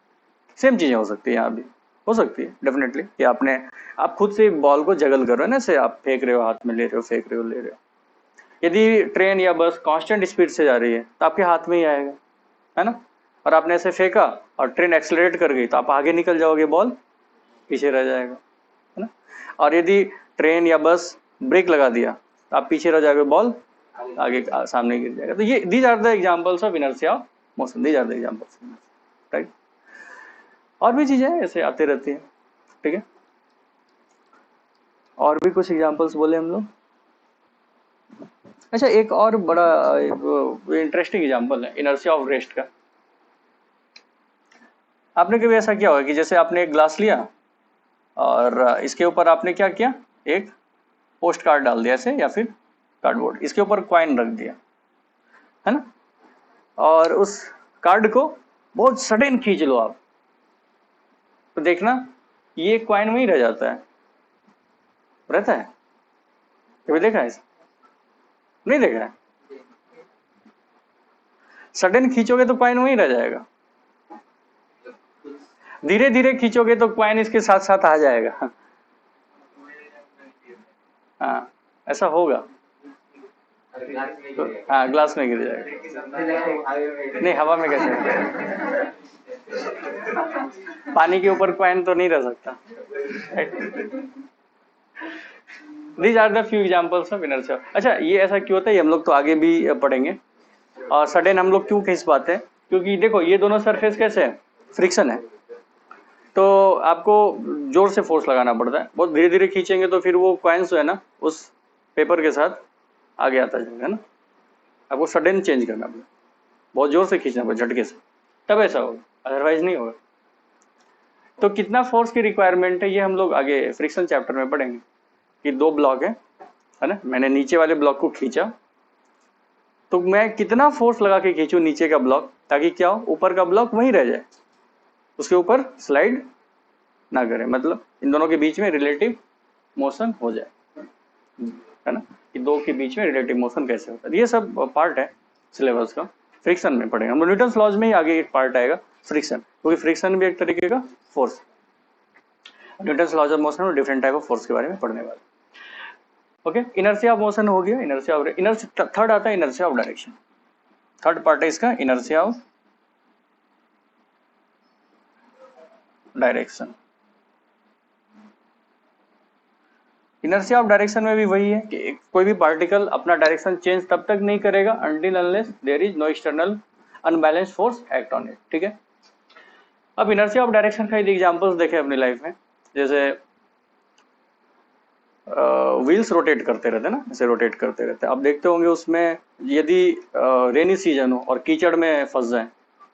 सेम चीजें हो सकती है यहाँ भी, हो सकती है डेफिनेटली कि आप खुद से बॉल को जगल कर रहे हो ना, से आप फेंक रहे हो, हाथ में ले रहे हो, फेंक रहे हो, ले रहे हो। यदि ट्रेन या बस कांस्टेंट स्पीड से जा रही है तो आपके हाथ में ही आएगा, है ना, और आपने ऐसे फेंका और ट्रेन एक्सेलरेट कर गई तो आप आगे निकल जाओगे, बॉल पीछे रह जाएगा, है ना। और यदि ट्रेन या बस ब्रेक लगा दिया तो आप पीछे रह जाओगे, बॉल आगे सामने गिर जाएगा। तो ये these are the examples of inertia of motion, these are the examples, right. और भी चीजें ऐसे आते रहती है। ठीक है, और भी कुछ एग्जांपल्स बोले हम लोग। अच्छा, एक और बड़ा इंटरेस्टिंग एग्जांपल है इनर्शिया ऑफ रेस्ट का। आपने कभी ऐसा किया होगा कि जैसे आपने एक ग्लास लिया और इसके ऊपर आपने क्या किया, एक पोस्ट कार्ड डाल दिया ऐसे, या फिर कार्डबोर्ड, इसके ऊपर कॉइन रख दिया, है ना, और उस कार्ड को बहुत सडन खींच लो आप, तो देखना ये कॉइन वहीं रह जाता है, रहता है। कभी देखा है? नहीं देखा है? सडन खींचोगे तो कॉइन वहीं रह जाएगा, धीरे धीरे खींचोगे तो कॉइन इसके साथ साथ आ जाएगा। हाँ, ऐसा होगा तो, हाँ ग्लास में गिर जाएगा। नहीं, हवा में कैसे, पानी के ऊपर कॉइन तो नहीं रह सकता। These are the few examples of inertia। अच्छा, ये ऐसा क्यों होता है, हम लोग तो आगे भी पढ़ेंगे। और सडन हम लोग क्यों खींच पाते हैं, क्योंकि देखो ये दोनों सरफेस कैसे है, फ्रिक्शन है, तो आपको जोर से फोर्स लगाना पड़ता है। बहुत धीरे धीरे खींचेंगे तो फिर वो कॉइन्स जो है ना उस पेपर के साथ आगे आता जाएगा ना, आपको सडन चेंज करना पड़ेगा, बहुत जोर से खींचना पड़ेगा, झटके से, तब ऐसा होगा, अदरवाइज नहीं होगा। तो कितना फोर्स की रिक्वायरमेंट है ये हम लोग आगे फ्रिक्शन चैप्टर में पढ़ेंगे कि दो ब्लॉक है ना, मैंने नीचे वाले ब्लॉक को खींचा तो मैं कितना फोर्स लगा के खींचूं नीचे का ब्लॉक, ताकि क्या हो, ऊपर का ब्लॉक वहीं रह जाए, उसके ऊपर स्लाइड ना करे, मतलब इन दोनों के बीच में रिलेटिव मोशन हो जाए, है ना, कि दो के बीच में रिलेटिव मोशन कैसे होता है। ये सब पार्ट है सिलेबस का, फ्रिक्शन में पढ़ेंगे हम। न्यूटन्स लॉज में ही आगे एक पार्ट आएगा फ्रिक्शन, क्योंकि फ्रिक्शन भी एक तरीके का force, Newton's laws of motion में डिफरेंट टाइप ऑफ फोर्स के बारे में पढ़ने वाले। ओके, इनर्शिया ऑफ मोशन हो गया, इनर्शिया ऑफ इनर्शिया, थर्ड आता है inertia of direction, third part है इसका inertia of direction. Inertia of direction में भी वही है कि कोई भी पार्टिकल अपना डायरेक्शन चेंज तब तक नहीं करेगा until unless there is no external unbalanced force act on it. ठीक है, अब इनर्शिया ऑफ डायरेक्शन का यदि एग्जांपल्स देखें अपनी लाइफ में, जैसे व्हील्स रोटेट करते रहते हैं ना, ऐसे रोटेट करते रहते हैं, आप देखते होंगे उसमें यदि रेनी सीजन हो और कीचड़ में फंस जाए,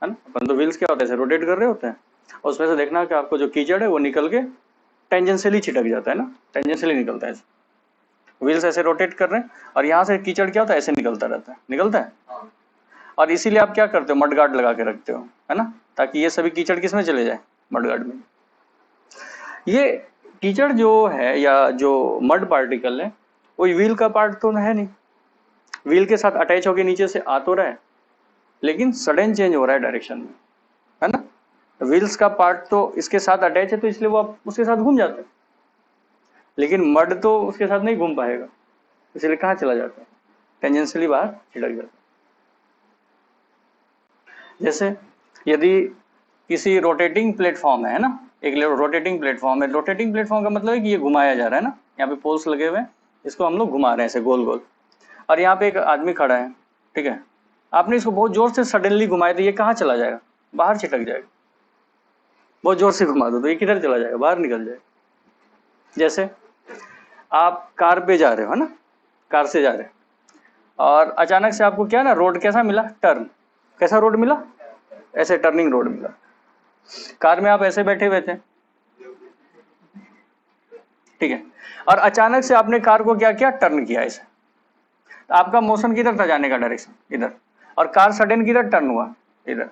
है ना, अपन तो व्हील्स क्या होता है ऐसे रोटेट कर रहे होते हैं, और उसमें से देखना कि आपको जो कीचड़ है वो निकल के टेंजेंशियली छिटक जाता है ना, टेंजेंशियली निकलता है, व्हील्स ऐसे रोटेट कर रहे हैं और यहाँ से कीचड़ क्या होता है ऐसे निकलता रहता है, निकलता है, और इसीलिए आप क्या करते हो, मडगार्ड लगा के रखते हो, है ना, ताकि ये सभी कीचड़ किस में चले जाए, मडगार्ड में। ये कीचड़ जो है या जो मड पार्टिकल है वो व्हील का पार्ट तो है नहीं, व्हील के साथ अटैच होके नीचे से आ तो रहा है, लेकिन सडन चेंज हो रहा है डायरेक्शन में, है ना, व्हील्स का पार्ट तो इसके साथ अटैच है तो इसलिए वो उसके साथ घूम जाते हैं, लेकिन मड तो उसके साथ नहीं घूम पाएगा, इसलिए कहाँ चला जाता है, टेंजेंशियली बाहर छिटक जाता है। जैसे यदि किसी रोटेटिंग प्लेटफॉर्म है ना, एक रोटेटिंग प्लेटफॉर्म है, रोटेटिंग प्लेटफॉर्म का मतलब है कि ये घुमाया जा रहा है ना, यहाँ पे पोल्स लगे हुए हैं, इसको हम लोग घुमा रहे हैं ऐसे गोल गोल, और यहाँ पे एक आदमी खड़ा है, ठीक है, आपने इसको बहुत जोर से सडनली घुमाया तो ये कहाँ चला जाएगा, बाहर छिटक जाएगा, बहुत जोर से घुमा दो तो ये किधर चला जाएगा, बाहर निकल जाएगा। जैसे आप कार पे जा रहे हो, है ना, कार से जा रहे हैं और अचानक से आपको क्या ना रोड कैसा मिला, टर्न, कैसा रोड मिला, ऐसे टर्निंग रोड मिला। कार में आप ऐसे बैठे हुए थे, ठीक है, और अचानक से आपने कार को क्या किया, टर्न किया ऐसे, तो आपका मोशन किधर था, जाने का डायरेक्शन इधर, और कार सडन किधर टर्न हुआ, इधर।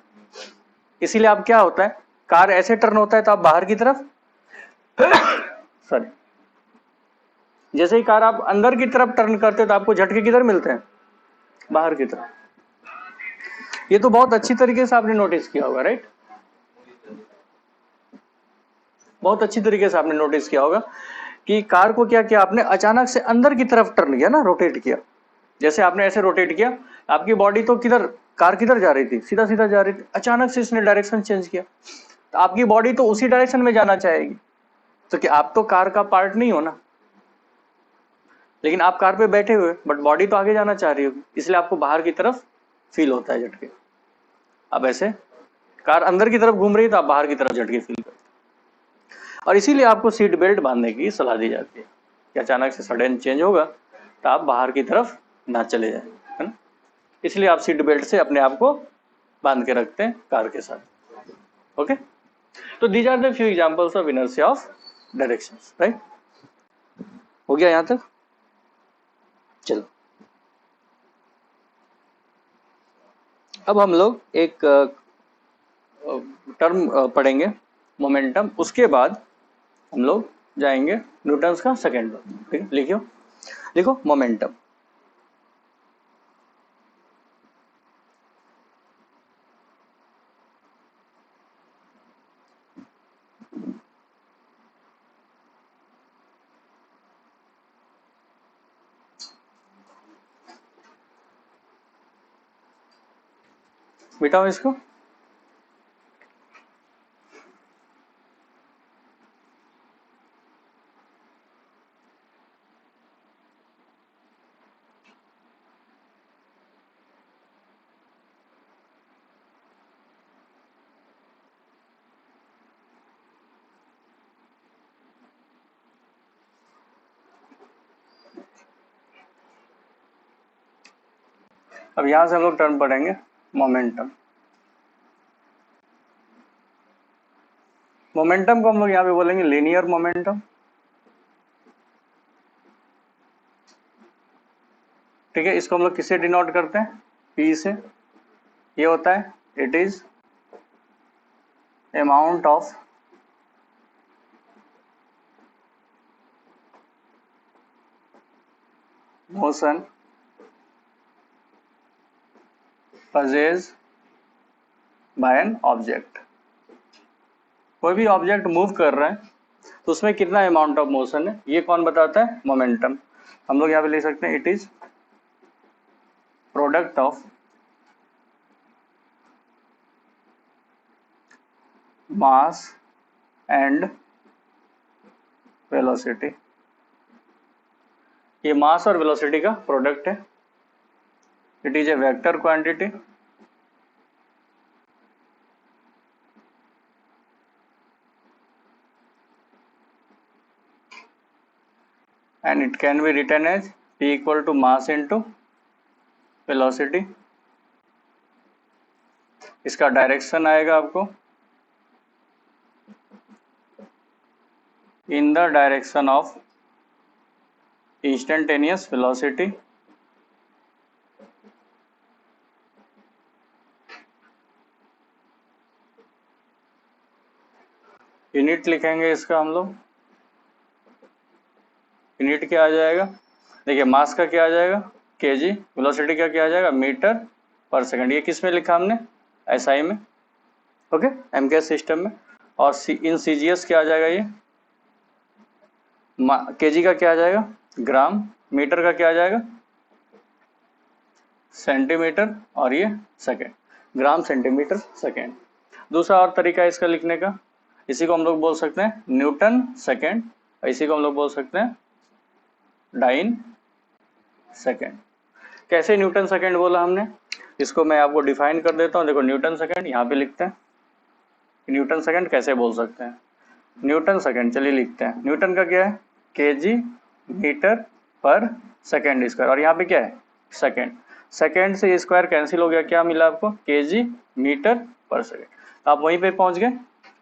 इसीलिए आप क्या होता है, कार ऐसे टर्न होता है तो आप बाहर की तरफ सॉरी, जैसे ही कार आप अंदर की तरफ टर्न करते हो तो आपको झटके किधर मिलते हैं, बाहर की तरफ। ये तो बहुत अच्छी तरीके से आपने नोटिस किया होगा, राइट, बहुत अच्छी तरीके से आपने नोटिस किया होगा कि कार को क्या किया आपने, अचानक से अंदर की तरफ टर्न किया ना, रोटेट किया। जैसे आपने ऐसे रोटेट किया, आपकी बॉडी तो किधर, कार किधर जा रही थी, सीधा सीधा जा रही थी, अचानक से इसने डायरेक्शन चेंज किया, तो आपकी बॉडी तो उसी डायरेक्शन में जाना चाहेगी। तो क्या आप तो कार का पार्ट नहीं हो ना, लेकिन आप कार पे बैठे हुए, बट बॉडी तो आगे जाना चाह रही होगी, इसलिए आपको बाहर की तरफ फील होता है झटके। अब ऐसे कार अंदर की तरफ घूम रही है तो आप बाहर की तरफ झटके फील करते हैं। और इसीलिए आपको सीट बेल्ट बांधने की सलाह दी जाती है कि अचानक से सडन चेंज होगा तो आप बाहर की तरफ ना चले जाए, है ना। इसलिए आप सीट बेल्ट से अपने आप को बांध के रखते हैं कार के साथ। ओके, तो these are the few examples of inertia of directions, right. हो गया यहां तक, चलो अब हम लोग एक टर्म पढ़ेंगे मोमेंटम, उसके बाद हम लोग जाएंगे न्यूटन्स का सेकेंड लॉ। ठीक है, लिखियो, लिखो मोमेंटम। मिटाओ इसको, अब यहां से हम लोग टर्म पढ़ेंगे मोमेंटम। मोमेंटम को हम लोग यहाँ पे बोलेंगे लीनियर मोमेंटम। ठीक है, इसको हम लोग किससे डिनोट करते हैं, P से। ये होता है it is amount of motion possessed by an object. कोई भी ऑब्जेक्ट मूव कर रहा है तो उसमें कितना अमाउंट ऑफ मोशन है, ये कौन बताता है, मोमेंटम। हम लोग यहाँ पे लिख सकते हैं it is product of mass and velocity. ये मास और वेलोसिटी का प्रोडक्ट है। It is a vector quantity and it can be written as P equal to mass into velocity। इसका डायरेक्शन आएगा आपको in the direction of instantaneous velocity unit लिखेंगे इसका हम लोग। यूनिट क्या आ जाएगा, देखिए मास का क्या आ जाएगा केजी, वेलोसिटी का क्या आ जाएगा मीटर पर सेकंड। ये किस में लिखा हमने, एसआई में, ओके, एमकेएस सिस्टम में। और इन सीजीएस क्या आ जाएगा, ये केजी का क्या आ जाएगा ग्राम, मीटर का क्या आ जाएगा सेंटीमीटर, और ये सेकंड, ग्राम सेंटीमीटर सेकंड। दूसरा और तरीका है इसका लिखने का, इसी को हम लोग बोल सकते हैं न्यूटन सेकंड, इसी को हम लोग बोल सकते हैं डाइन सेकंड। कैसे न्यूटन सेकंड बोला हमने, इसको मैं आपको डिफाइन कर देता हूँ। देखो न्यूटन सेकंड यहाँ पे लिखते हैं, न्यूटन सेकंड कैसे बोल सकते हैं, न्यूटन सेकंड चलिए लिखते हैं। न्यूटन का क्या है केजी मीटर पर सेकंड स्क्वायर, और यहाँ पे क्या है सेकेंड। सेकेंड से ये स्क्वायर कैंसिल हो गया, क्या मिला आपको, केजी मीटर पर सेकेंड। आप वहीं पे पहुंच गए,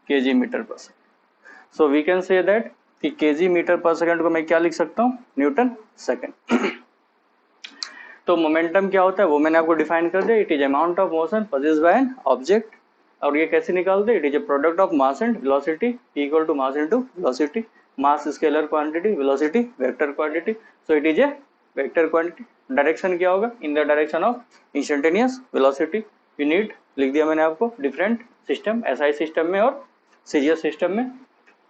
KG metre per second. So we can say that कि केजी मीटर पर सेकेंड को मैं क्या लिख सकता हूँ, न्यूटन सेकेंड। तो मोमेंटम क्या होता है वो मैंने आपको डिफाइन कर दिया, it is amount of motion possessed by an object. और ये कैसे निकालते हैं, it is a product of mass and velocity equal to mass into velocity. Mass scalar quantity, velocity vector quantity, so it is a vector quantity. Direction क्या होगा, in the direction of instantaneous velocity. Unit लिख दिया मैंने आपको, different system, SI system में और CGS system में।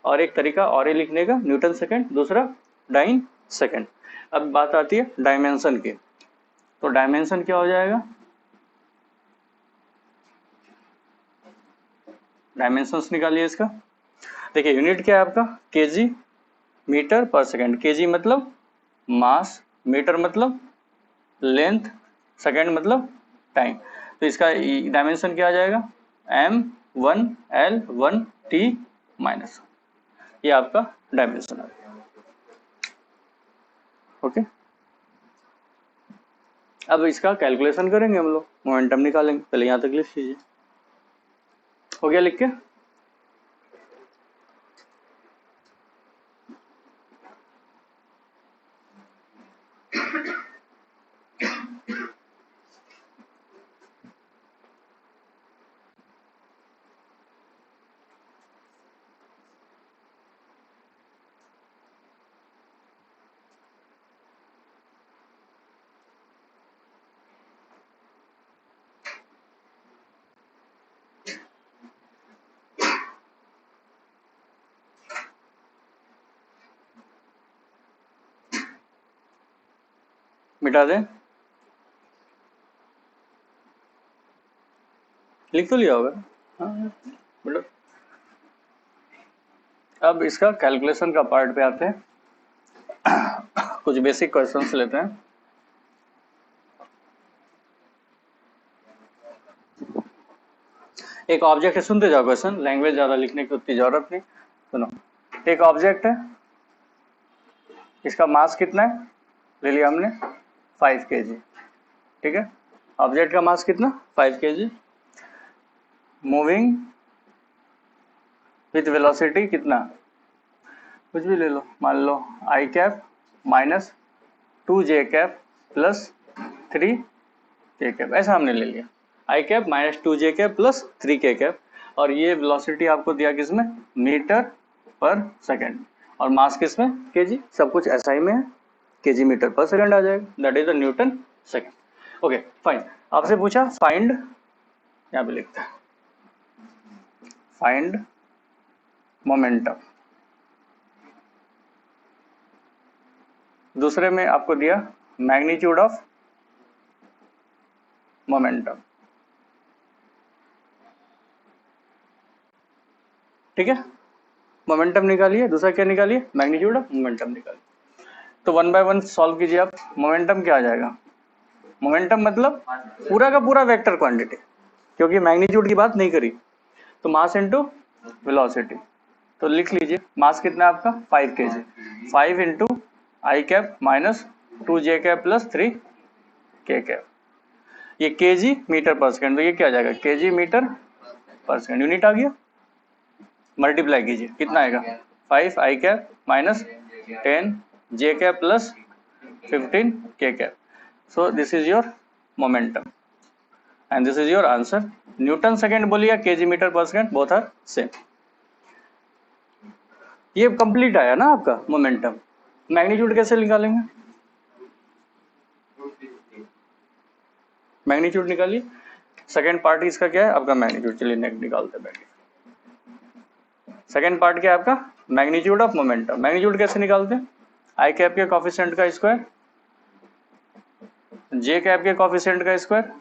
और एक तरीका और ही लिखने का, न्यूटन सेकेंड, दूसरा डाइन सेकेंड। अब बात आती है डायमेंशन की, तो डायमेंशन क्या हो जाएगा, डायमेंशंस निकालिए इसका। देखिए यूनिट क्या है आपका, KG metre per second. KG मतलब मास, मीटर मतलब लेंथ, सेकेंड मतलब टाइम। तो इसका डायमेंशन क्या आ जाएगा, m1l1t माइनस, ये आपका डायमेंशन आ गया। ओके, अब इसका कैलकुलेशन करेंगे हम लोग, मोमेंटम निकालेंगे। पहले यहाँ तक लिख लीजिए, हो गया लिख के। मिटा दें, लिख तो लिया होगा। हाँ बेटा, अब इसका कैलकुलेशन का पार्ट पे आते हैं। कुछ बेसिक क्वेश्चंस लेते हैं। एक ऑब्जेक्ट है, सुनते जाओ क्वेश्चन, लैंग्वेज ज्यादा लिखने की उतनी जरूरत नहीं। सुनो, एक ऑब्जेक्ट है, इसका मास कितना है, ले लिया हमने 5 kg, ठीक है। ऑब्जेक्ट का मास कितना, 5 kg, मूविंग विथ वेलोसिटी कितना, कुछ भी ले लो, मान लो i cap minus 2j cap plus 3k cap, ऐसा हमने ले लिया। I cap minus 2j cap plus 3k cap, और ये वेलोसिटी आपको दिया किसमें, मीटर पर सेकेंड, और मास किसमें, केजी। सब कुछ एसआई में है, केजी मीटर पर सेकेंड आ जाएगा, that is the Newton second. Okay fine, आपसे पूछा फाइंड, यहाँ पे लिखते हैं फाइंड मोमेंटम। दूसरे में आपको दिया मैग्नीट्यूड ऑफ मोमेंटम, ठीक है। मोमेंटम निकालिए, दूसरा क्या निकालिए, मैग्नीट्यूड ऑफ मोमेंटम निकालिए। तो 1 बाय 1 सॉल्व कीजिए आप। मोमेंटम क्या आ जाएगा, मोमेंटम मतलब पूरा का पूरा वेक्टर क्वांटिटी, क्योंकि मैग्नीट्यूड की बात नहीं करी, तो मास इनटू वेलोसिटी। तो लिख लीजिए, मास कितना है आपका 5 kg, 5 into i cap minus 2j cap plus 3k cap. ये केजी मीटर पर सेकेंड, तो ये क्या आ जाएगा, KG metre per second. Unit आ गया, मल्टीप्लाई कीजिए, कितना आएगा, 5 i cap minus 10 j cap plus 15k cap. So this is your momentum and this is your answer. Newton second बोलिए, kg metre per second, both are same. ये complete आया ना आपका मोमेंटम। मैग्नीट्यूड कैसे निकालेंगे, मैग्नीट्यूड निकालिए। Second part इसका क्या है आपका, मैग्नीट्यूड। चलिए निकालते हैं। सेकेंड पार्ट क्या है आपका, मैग्नीट्यूड ऑफ मोमेंटम। मैग्नीट्यूड कैसे निकालते हैं, आई कैप के कोफिशिएंट का स्क्वायर, जे कैप के कोफिशिएंट का स्क्वायर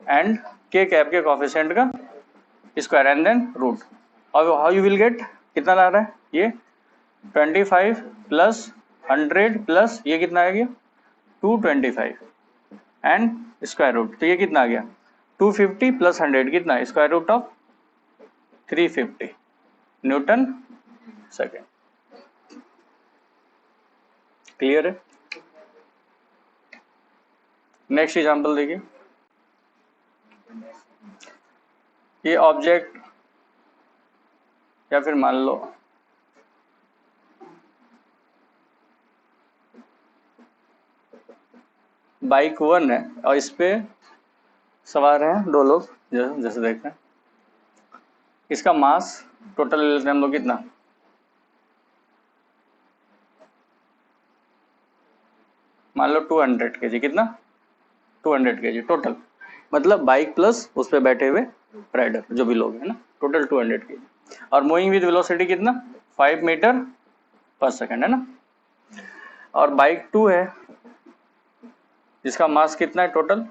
एंड के कैप के कोफिशिएंट का स्क्वायर एंड देन रूट। और हाउ यू विल गेट, कितना ला रहा है ये 25 प्लस 100 प्लस ये कितना आ गया 225 एंड स्क्वायर रूट, तो ये कितना आ गया 250 प्लस 100 कितना, square root of 350 newton second. Clear है। नेक्स्ट एग्जांपल देखिए, ये ऑब्जेक्ट या फिर मान लो बाइक 1 है और इस पे सवार हैं 2 लोग, जैसे देखते हैं। इसका मास टोटल ले लेते हैं हम लोग कितना, मान लो 200 kg, कितना 200 kg टोटल, मतलब बाइक प्लस उस पे बैठे हुए राइडर जो भी लोग हैं ना, टोटल 200 kg। और मूविंग विद वेलोसिटी कितना 5 मीटर पर सेकंड है ना। और बाइक 2 है जिसका मास कितना है टोटल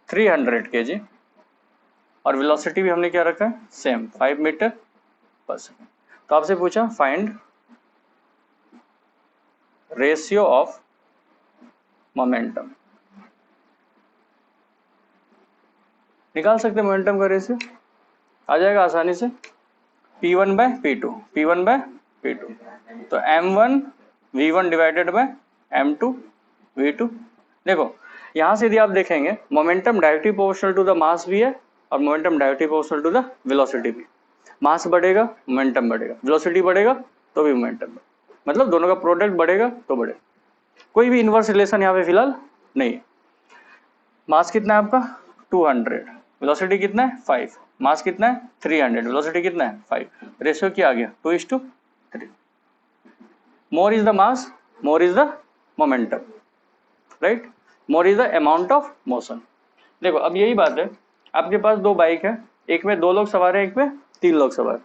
300 kg और वेलोसिटी भी हमने क्या रखा है सेम 5 मीटर पर सेकंड। तो आपसे पूछा फाइंड रेशियो ऑफ मोमेंटम, निकाल सकते हैं मोमेंटम का रेशियो, आ जाएगा आसानी से P1 bye P2, P1 bye P2, तो M1 V1 divided by M2 V2। देखो यहाँ से यदि आप देखेंगे momentum directly proportional to the mass भी है और momentum directly proportional to the velocity भी। मास बढ़ेगा मोमेंटम बढ़ेगा, वेलोसिटी बढ़ेगा तो भी मोमेंटम बढ़ेगा, मतलब दोनों का प्रोडक्ट बढ़ेगा तो बढ़ेगा। कोई भी इनवर्स रिलेशन यहाँ पे फिलहाल नहीं है। मास कितना है आपका 200, वेलोसिटी कितना है 5, मास कितना है 300, वेलोसिटी कितना है 5, रेशियो क्या आ गया 2:3। मोर is the mass more is the momentum, right, more is the amount of motion. देखो अब यही बात है, आपके पास 2 बाइक है, एक में 2 लोग सवार है, एक में 3 लोग सवार।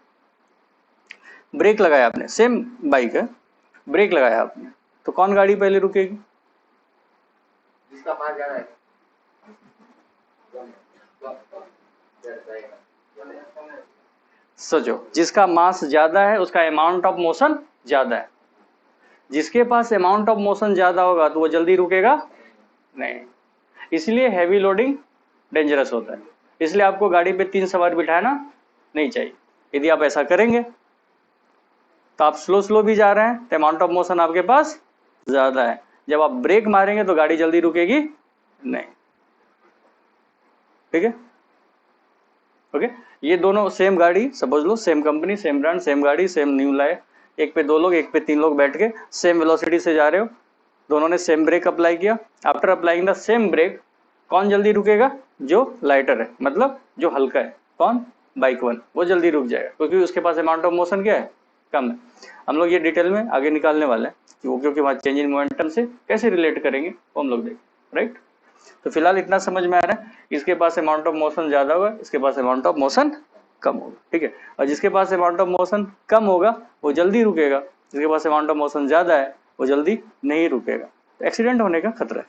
ब्रेक लगाया आपने, सेम बाइक है, ब्रेक लगाया आपने, तो कौन गाड़ी पहले रुकेगी, जिसका मास ज्यादा है। सोचो जिसका मास ज्यादा है उसका अमाउंट ऑफ मोशन ज्यादा है, जिसके पास अमाउंट ऑफ मोशन ज्यादा होगा तो वो जल्दी रुकेगा नहीं, इसलिए हैवी लोडिंग डेंजरस होता है। इसलिए आपको गाड़ी पे 3 सवार बिठाना नहीं चाहिए। यदि आप ऐसा करेंगे तो आप स्लो भी जा रहे हैं तो अमाउंट ऑफ मोशन आपके पास ज्यादा है, जब आप ब्रेक मारेंगे तो गाड़ी जल्दी रुकेगी नहीं, ठीक है ओके। ये दोनों सेम गाड़ी समझ लो, same company same brand same गाड़ी सेम न्यू लाए, एक पे 2 लोग एक पे 3 लोग बैठ के सेम वेलोसिटी से जा रहे हो, दोनों ने सेम ब्रेक अप्लाई किया। After applying the same brake कौन जल्दी रुकेगा, जो लाइटर है, मतलब जो हल्का है, कौन बाइक 1, वो जल्दी रुक जाएगा क्योंकि उसके पास अमाउंट ऑफ मोशन क्या है कम है। हम लोग ये डिटेल में आगे निकालने वाले हैं कि वो क्योंकि वहाँ चेंज इन मोमेंटम से कैसे रिलेट करेंगे वो हम लोग देखें, राइट। तो फिलहाल इतना समझ में आ रहा है, इसके पास अमाउंट ऑफ मोशन ज्यादा होगा, इसके पास अमाउंट ऑफ मोशन कम होगा, ठीक है। और जिसके पास अमाउंट ऑफ मोशन कम होगा वो जल्दी रुकेगा, जिसके पास अमाउंट ऑफ मोशन ज्यादा है वो जल्दी नहीं रुकेगा, तो एक्सीडेंट होने का खतरा है,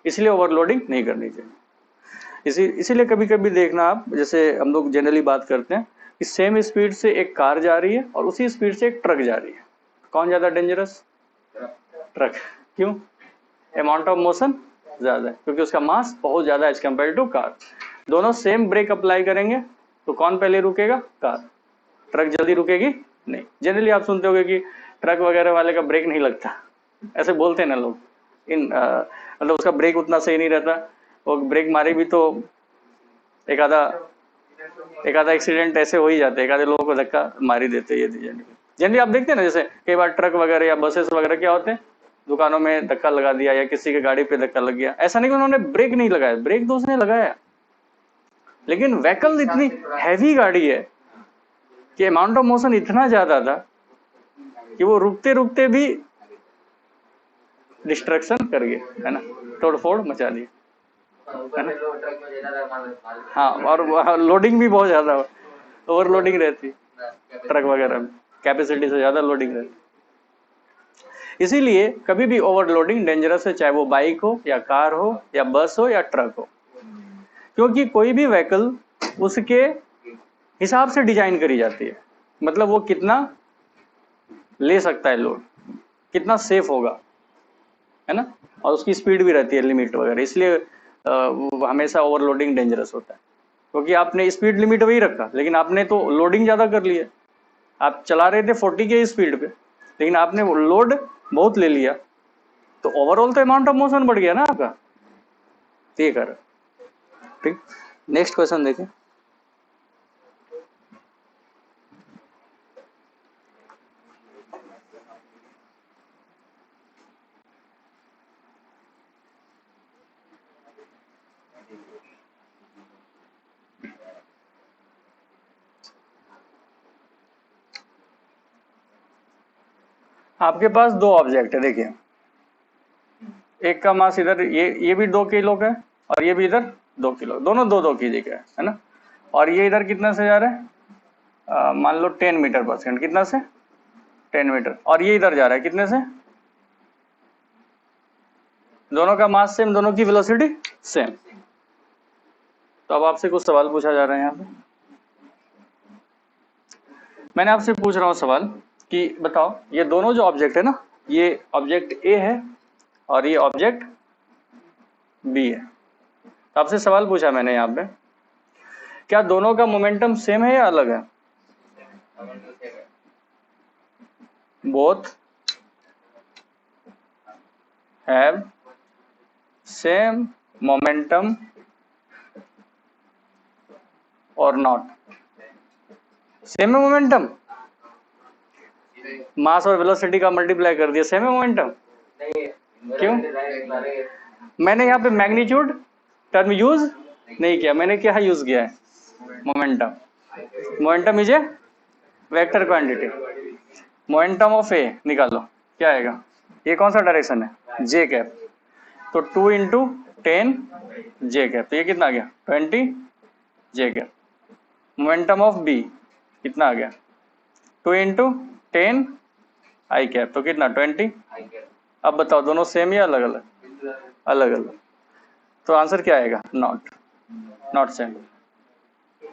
इसलिए ओवरलोडिंग नहीं करनी चाहिए। इसीलिए कभी कभी देखना आप, जैसे हम लोग जनरली बात करते हैं कि सेम स्पीड से एक कार जा रही है और उसी स्पीड से एक ट्रक जा रही है, कौन ज्यादा डेंजरस, ट्रक। क्यों, अमाउंट ऑफ मोशन ज्यादा है क्योंकि उसका मास बहुत ज्यादा है एज कम्पेयर टू कार। दोनों सेम ब्रेक अप्लाई करेंगे तो कौन पहले रुकेगा, कार, ट्रक जल्दी रुकेगी नहीं। जनरली आप सुनते होंगे कि ट्रक वगैरह वाले का ब्रेक नहीं लगता, ऐसे बोलते हैं ना लोग, मतलब उसका ब्रेक उतना सही नहीं रहता, वो ब्रेक मारे भी तो एक आधा एक्सीडेंट ऐसे हो ही जाते हैं, एक आधे लोगों को धक्का मार ही देते हैं। ये जनरली आप देखते हैं ना, जैसे कई बार ट्रक वगैरह या बसेस वगैरह क्या होते हैं, दुकानों में धक्का लगा दिया या किसी के गाड़ी पे धक्का लग गया, ऐसा नहीं कि उन्होंने ब्रेक नहीं लगाया, ब्रेक तो उसने लगाया, लेकिन व्हीकल इतनी हैवी गाड़ी है कि अमाउंट ऑफ मोशन इतना ज्यादा था कि वो रुकते रुकते भी डिस्ट्रक्शन कर गए, है ना, तोड़ फोड़ मचा दी, है ना। हाँ, और लोडिंग भी बहुत ज्यादा, ओवरलोडिंग रहती ट्रक वगैरह में, कैपेसिटी से ज्यादा लोडिंग रहती। इसीलिए कभी भी ओवरलोडिंग डेंजरस है, चाहे वो बाइक हो या कार हो या बस हो या ट्रक हो, क्योंकि कोई भी व्हीकल उसके हिसाब से डिजाइन करी जाती है, मतलब वो कितना ले सकता है लोड, कितना सेफ होगा, है ना, और उसकी स्पीड भी रहती है लिमिट वगैरह, इसलिए हमेशा ओवरलोडिंग डेंजरस होता है। क्योंकि आपने स्पीड लिमिट वही रखा लेकिन आपने तो लोडिंग ज़्यादा कर लिया, आप चला रहे थे 40 के स्पीड पे लेकिन आपने लोड बहुत ले लिया, तो ओवरऑल तो अमाउंट ऑफ मोशन बढ़ गया ना आपका, तो ये कर, ठीक। नेक्स्ट क्वेश्चन देखिए, आपके पास दो ऑब्जेक्ट है, देखिए एक का मास इधर ये भी 2 किलो का है और ये भी इधर 2 किलो, दोनों 2-2 केजी का है ना। और ये इधर कितना से जा रहा है, मान लो 10 मीटर पर सेकंड, कितना से 10 मीटर, और ये इधर जा रहा है कितने से, दोनों का मास सेम, दोनों की वेलोसिटी सेम। तो अब आपसे कुछ सवाल पूछा जा रहा है यहाँ पे, मैंने आपसे पूछ रहा हूँ सवाल कि बताओ ये दोनों जो ऑब्जेक्ट है ना, ये ऑब्जेक्ट ए है और ये ऑब्जेक्ट बी है। तो आपसे सवाल पूछा मैंने यहाँ पे, क्या दोनों का मोमेंटम सेम है या अलग है? बोथ हैव सेम मोमेंटम और नॉट? सेम है मोमेंटम, मास और वेलोसिटी का मल्टीप्लाई कर दिया, सेम है मोमेंटम। क्यों? मैंने यहाँ पे मैग्नीट्यूड टर्म यूज नहीं किया, मैंने क्या यूज किया है, momentum. Momentum is a vector quantity. Momentum of A निकालो, क्या आएगा, ये कौन सा डायरेक्शन है, जे कैप, तो 2 इंटू 10 जे कैप, तो ये कितना आ गया 20 जे कैप। मोमेंटम ऑफ बी कितना आ गया, 2 इंटू 10 आई कैप, तो कितना 20। अब बताओ दोनों सेम या अलग अलग? अलग अलग। तो आंसर क्या आएगा, not, not same,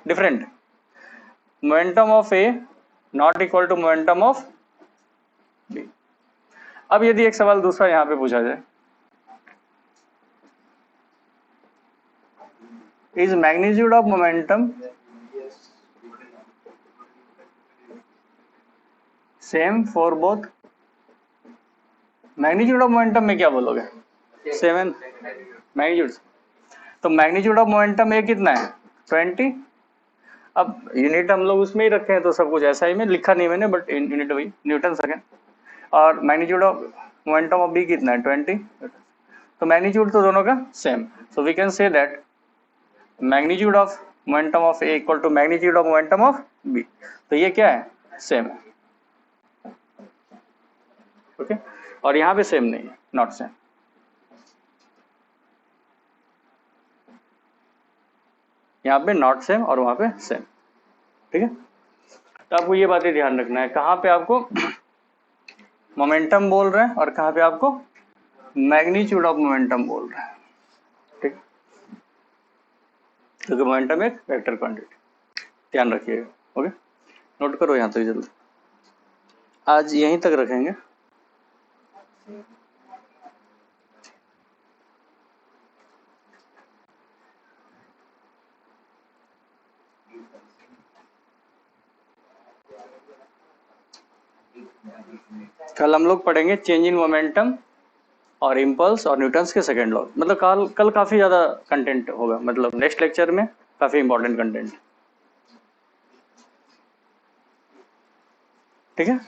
different. Momentum of A not equal to momentum of B. अब यदि एक सवाल दूसरा यहाँ पे पूछा जाए, is magnitude of momentum same for both? Magnitude of momentum में क्या बोलोगे, सेम है मैग्नीट्यूड। तो मैग्नीट्यूड ऑफ मोमेंटम ए कितना है 20। अब यूनिट हम लोग उसमें ही रखे हैं, तो सब कुछ ऐसा ही में लिखा नहीं मैंने, बट यूनिट वही न्यूटन सेकेंड। और magnitude of momentum of B कितना है 20, तो मैग्नीट्यूड तो दोनों का same. So we can say that magnitude of momentum of A equal to magnitude of momentum of B. तो ये क्या है, सेम है, ओके। और यहाँ पे सेम नहीं है, नॉट सेम। यहाँ पे नॉट सेम और वहां पे सेम, ठीक है। तो आपको ये बातें ध्यान रखना है, कहाँ पे आपको मोमेंटम बोल रहे हैं और कहाँ पे आपको मैग्नीट्यूड ऑफ मोमेंटम बोल रहे हैं, ठीक। क्योंकि मोमेंटम एक वेक्टर क्वांटिटी, ध्यान रखिएगा, ओके। नोट करो यहाँ तक जल्दी, आज यहीं तक रखेंगे। कल हम लोग पढ़ेंगे चेंज इन मोमेंटम और इम्पल्स और न्यूटन्स के सेकेंड लॉ। मतलब कल काफी ज्यादा कंटेंट होगा, मतलब नेक्स्ट लेक्चर में काफी इंपॉर्टेंट कंटेंट, ठीक है।